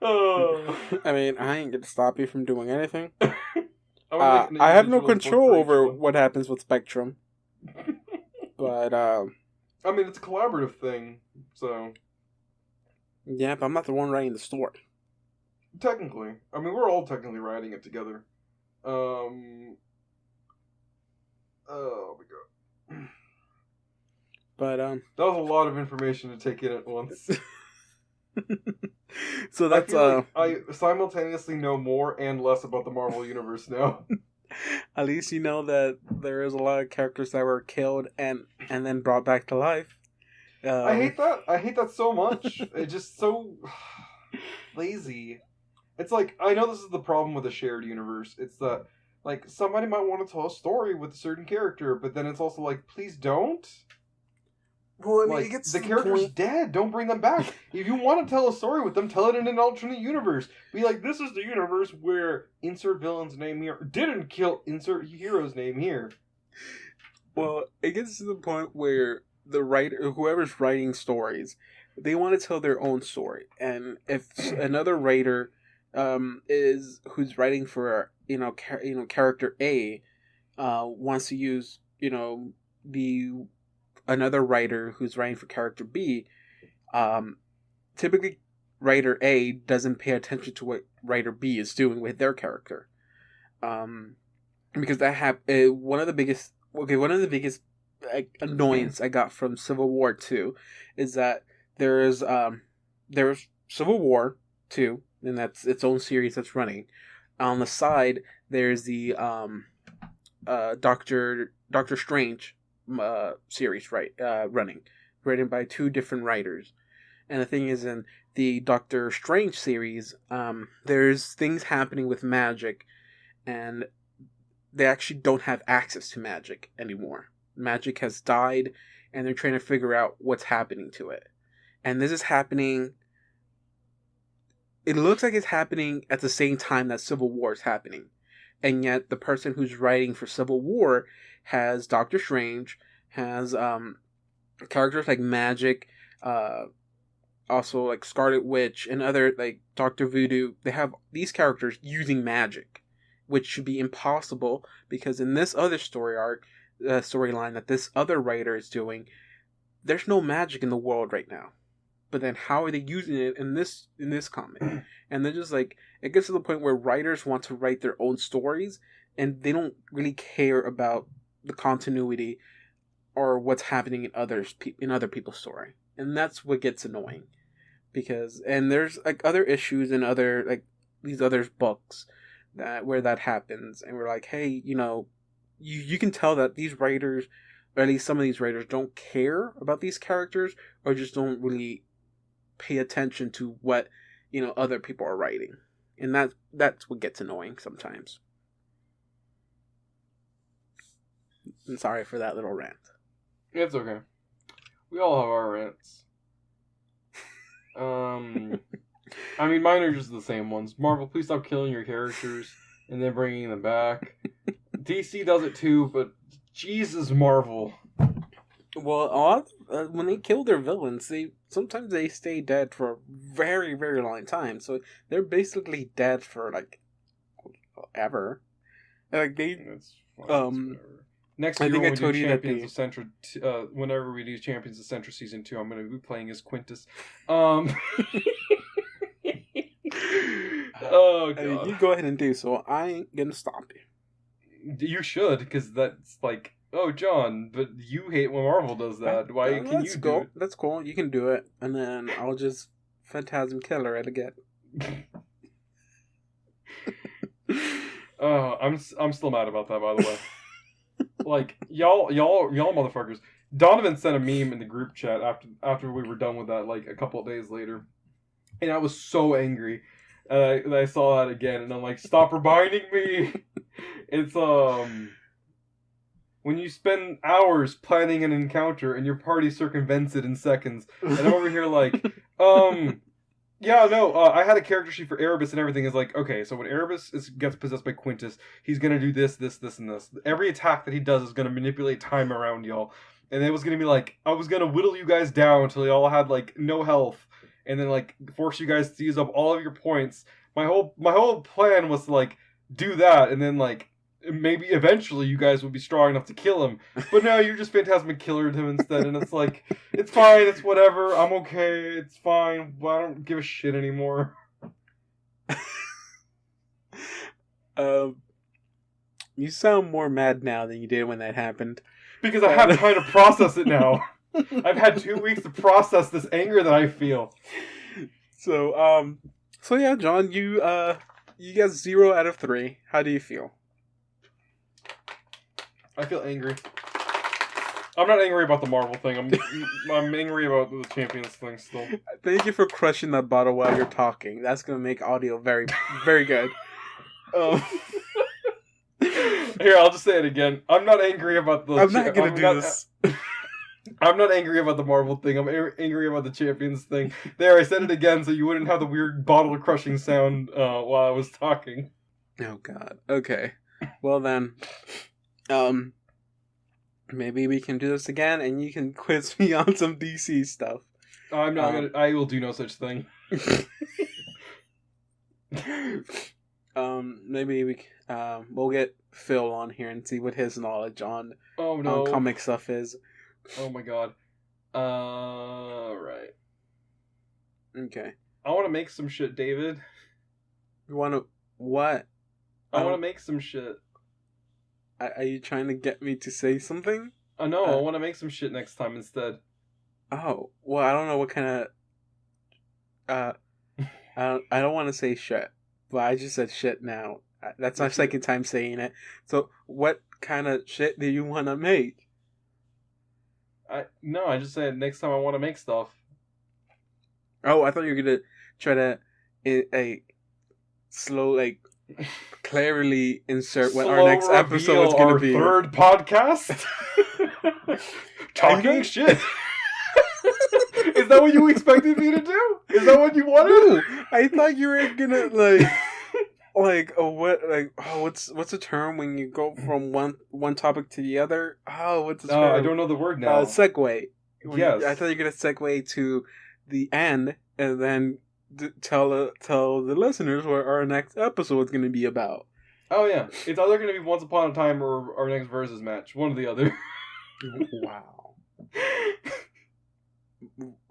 Oh. I mean, I ain't gonna stop you from doing anything. I have no control over what happens with Spectrum. But, I mean, it's a collaborative thing, so... Yeah, but I'm not the one writing the story. Technically. I mean, we're all technically writing it together. Oh my god. But, that was a lot of information to take in at once. So that's, I simultaneously know more and less about the Marvel Universe now. At least you know that there is a lot of characters that were killed and then brought back to life. I hate that. I hate that so much. It's just so lazy. It's like, I know this is the problem with a shared universe. It's that, like, somebody might want to tell a story with a certain character, but then it's also like, please don't. Well, I mean, like, it gets the character's dead. Don't bring them back. If you want to tell a story with them, tell it in an alternate universe. Be like, this is the universe where insert villain's name here didn't kill insert hero's name here. Well, it gets to the point where the writer, whoever's writing stories, they want to tell their own story. And if another writer who's writing for character A wants to use another writer who's writing for character B, typically writer A doesn't pay attention to what writer B is doing with their character, because that one of the biggest annoyance I got from Civil War 2 is that there's Civil War 2, and that's its own series that's running. On the side, there's the Doctor Strange series running, written by two different writers. And the thing is, in the Doctor Strange series, there's things happening with magic, and they actually don't have access to magic anymore. Magic has died, and they're trying to figure out what's happening to it. And this is happening... It looks like it's happening at the same time that Civil War is happening. And yet, the person who's writing for Civil War has Doctor Strange, has characters like Magic, also like Scarlet Witch, and other, like Dr. Voodoo. They have these characters using magic, which should be impossible, because in this other storyline that this other writer is doing, there's no magic in the world right now. But then how are they using it in this comic? And they're just like, it gets to the point where writers want to write their own stories, and they don't really care about the continuity or what's happening in other people's story. And that's what gets annoying. And there's like other issues in other, like, these other books where that happens, and we're like, hey, you can tell that these writers, or at least some of these writers, don't care about these characters, or just don't really pay attention to what other people are writing. And that's what gets annoying sometimes. I'm sorry for that little rant. It's okay. We all have our rants. I mean, mine are just the same ones. Marvel, please stop killing your characters and then bringing them back. DC does it too, but Jesus, Marvel. Well, when they kill their villains, sometimes they stay dead for a very, very long time. So they're basically dead for like ever. Like That's fine, next year, when we do Champions of Central, whenever we do Champions of Central Season 2, I'm going to be playing as Quintus. Oh, God. I mean, you go ahead and do so. I ain't going to stop you. You should, because that's like, oh, John, but you hate when Marvel does that. Why can you do it? That's cool. You can do it, and then I'll just Phantasm Killer it again. I'm still mad about that, by the way. Like, y'all motherfuckers. Donovan sent a meme in the group chat after we were done with that, like, a couple of days later. And I was so angry. And I saw that again, and I'm like, stop reminding me! It's, when you spend hours planning an encounter and your party circumvents it in seconds. And I'm over here like, yeah, no, I had a character sheet for Erebus and everything. Is like, okay, so when Erebus gets possessed by Quintus, he's going to do this, this, this, and this. Every attack that he does is going to manipulate time around y'all. And it was going to be like, I was going to whittle you guys down until y'all had, like, no health. And then, like, force you guys to use up all of your points. My whole plan was to, like, do that. And then, like, maybe eventually you guys would be strong enough to kill him. But now you're just Phantasmic Killered him instead. And it's like, it's fine, it's whatever, I'm okay, it's fine. I don't give a shit anymore. You sound more mad now than you did when that happened. Because I have time to process it now. I've had 2 weeks to process this anger that I feel. So yeah, John, you got 0 out of 3. How do you feel? I feel angry. I'm not angry about the Marvel thing. I'm angry about the Champions thing still. Thank you for crushing that bottle while you're talking. That's gonna make audio very, very good. Here, I'll just say it again. I'm not angry about the. I'm not gonna do this. I'm not angry about the Marvel thing. I'm angry about the Champions thing. There, I said it again so you wouldn't have the weird bottle crushing sound while I was talking. Oh God. Okay. Well then, maybe we can do this again, and you can quiz me on some DC stuff. I'm not gonna. I will do no such thing. Maybe we'll get Phil on here and see what his knowledge on comic stuff is. Oh my God. Right. Okay. I want to make some shit, David. You want to what? I want to make some shit. Are you trying to get me to say something? No, I want to make some shit next time instead. Oh, well, I don't know what kind of... I don't want to say shit, but I just said shit now. That's my second time saying it. So, what kind of shit do you want to make? No, I just said next time I want to make stuff. Oh, I thought you were going to try to clearly insert what our next episode was going to be. Third podcast? Talking shit. Is that what you expected me to do? Is that what you wanted? No, I thought you were gonna what's the term when you go from one topic to the other? Oh, what's the term? I don't know the word now. Segue. Yes. I thought you were gonna segue to the end and then tell the listeners what our next episode is gonna be about. Oh yeah, it's either gonna be Once Upon a Time or our next versus match. One or the other. Wow.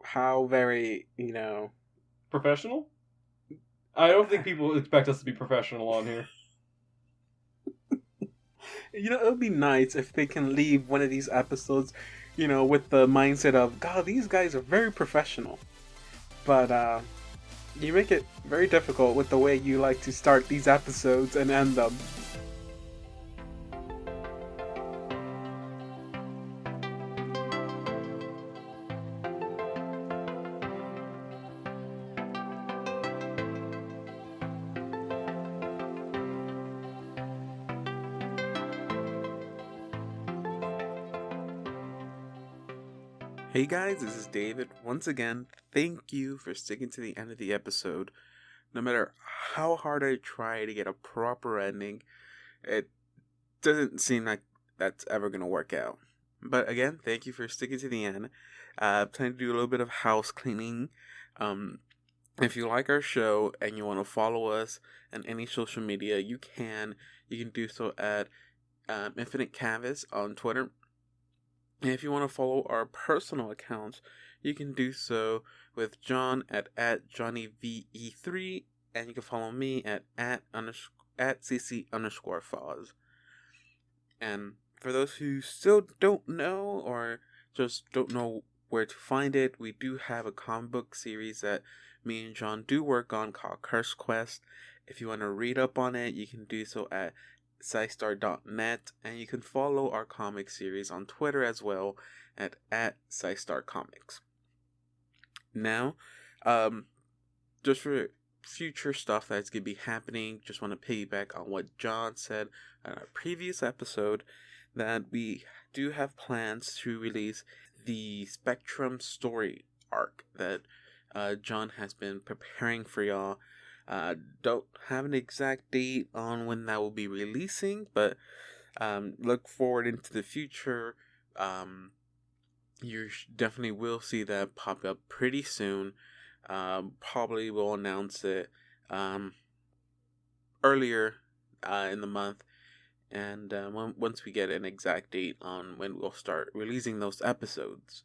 How very, professional? I don't think people expect us to be professional on here. It would be nice if they can leave one of these episodes, with the mindset of, God, these guys are very professional. But, you make it very difficult with the way you like to start these episodes and end them. Hey guys, this is David. Once again, thank you for sticking to the end of the episode. No matter how hard I try to get a proper ending, it doesn't seem like that's ever going to work out. But again, thank you for sticking to the end. Plan to do a little bit of house cleaning. If you like our show and you want to follow us on any social media, you can. You can do so at Infinite Canvas on Twitter. And if you want to follow our personal accounts, you can do so with John at JohnnyVE3, and you can follow me at CC_Foz. And for those who still don't know or just don't know where to find it, we do have a comic book series that me and John do work on called Curse Quest. If you want to read up on it, you can do so at Sci-Star.net, and you can follow our comic series on Twitter as well at Sci-Star Comics. Now, just for future stuff that's going to be happening, just want to piggyback on what John said in our previous episode, that we do have plans to release the Spectrum story arc that John has been preparing for y'all. Don't have an exact date on when that will be releasing, but look forward into the future. You definitely will see that pop up pretty soon. Probably will announce it earlier in the month, and once we get an exact date on when we'll start releasing those episodes.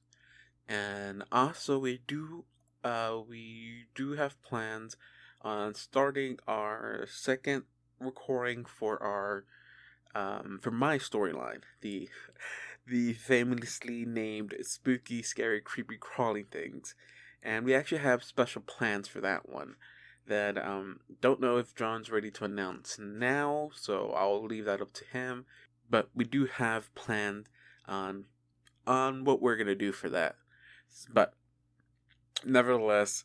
And also we do have plans on starting our second recording for our for my storyline, the famously named Spooky, Scary, Creepy, Crawling Things. And we actually have special plans for that one that don't know if John's ready to announce now, so I'll leave that up to him. But we do have plans on what we're gonna do for that. But nevertheless,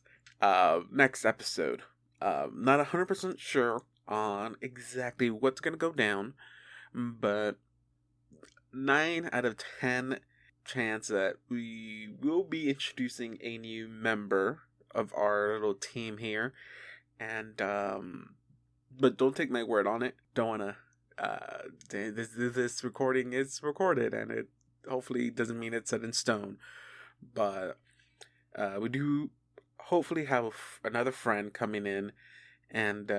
next episode, not 100% sure on exactly what's gonna go down, but 9 out of 10 chance that we will be introducing a new member of our little team here. And but don't take my word on it. Don't wanna this recording is recorded, and it hopefully doesn't mean it's set in stone. But we do hopefully have another friend coming in, and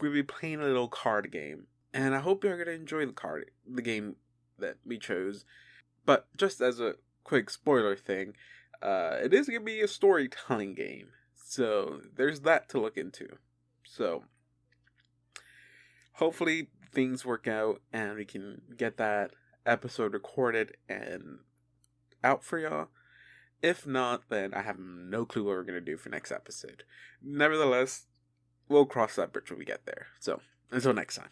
we'll be playing a little card game. And I hope you're gonna enjoy the game that we chose. But just as a quick spoiler thing, it is gonna be a storytelling game, so there's that to look into. So hopefully things work out and we can get that episode recorded and out for y'all. If not, then I have no clue what we're gonna do for next episode. Nevertheless, we'll cross that bridge when we get there. So until next time.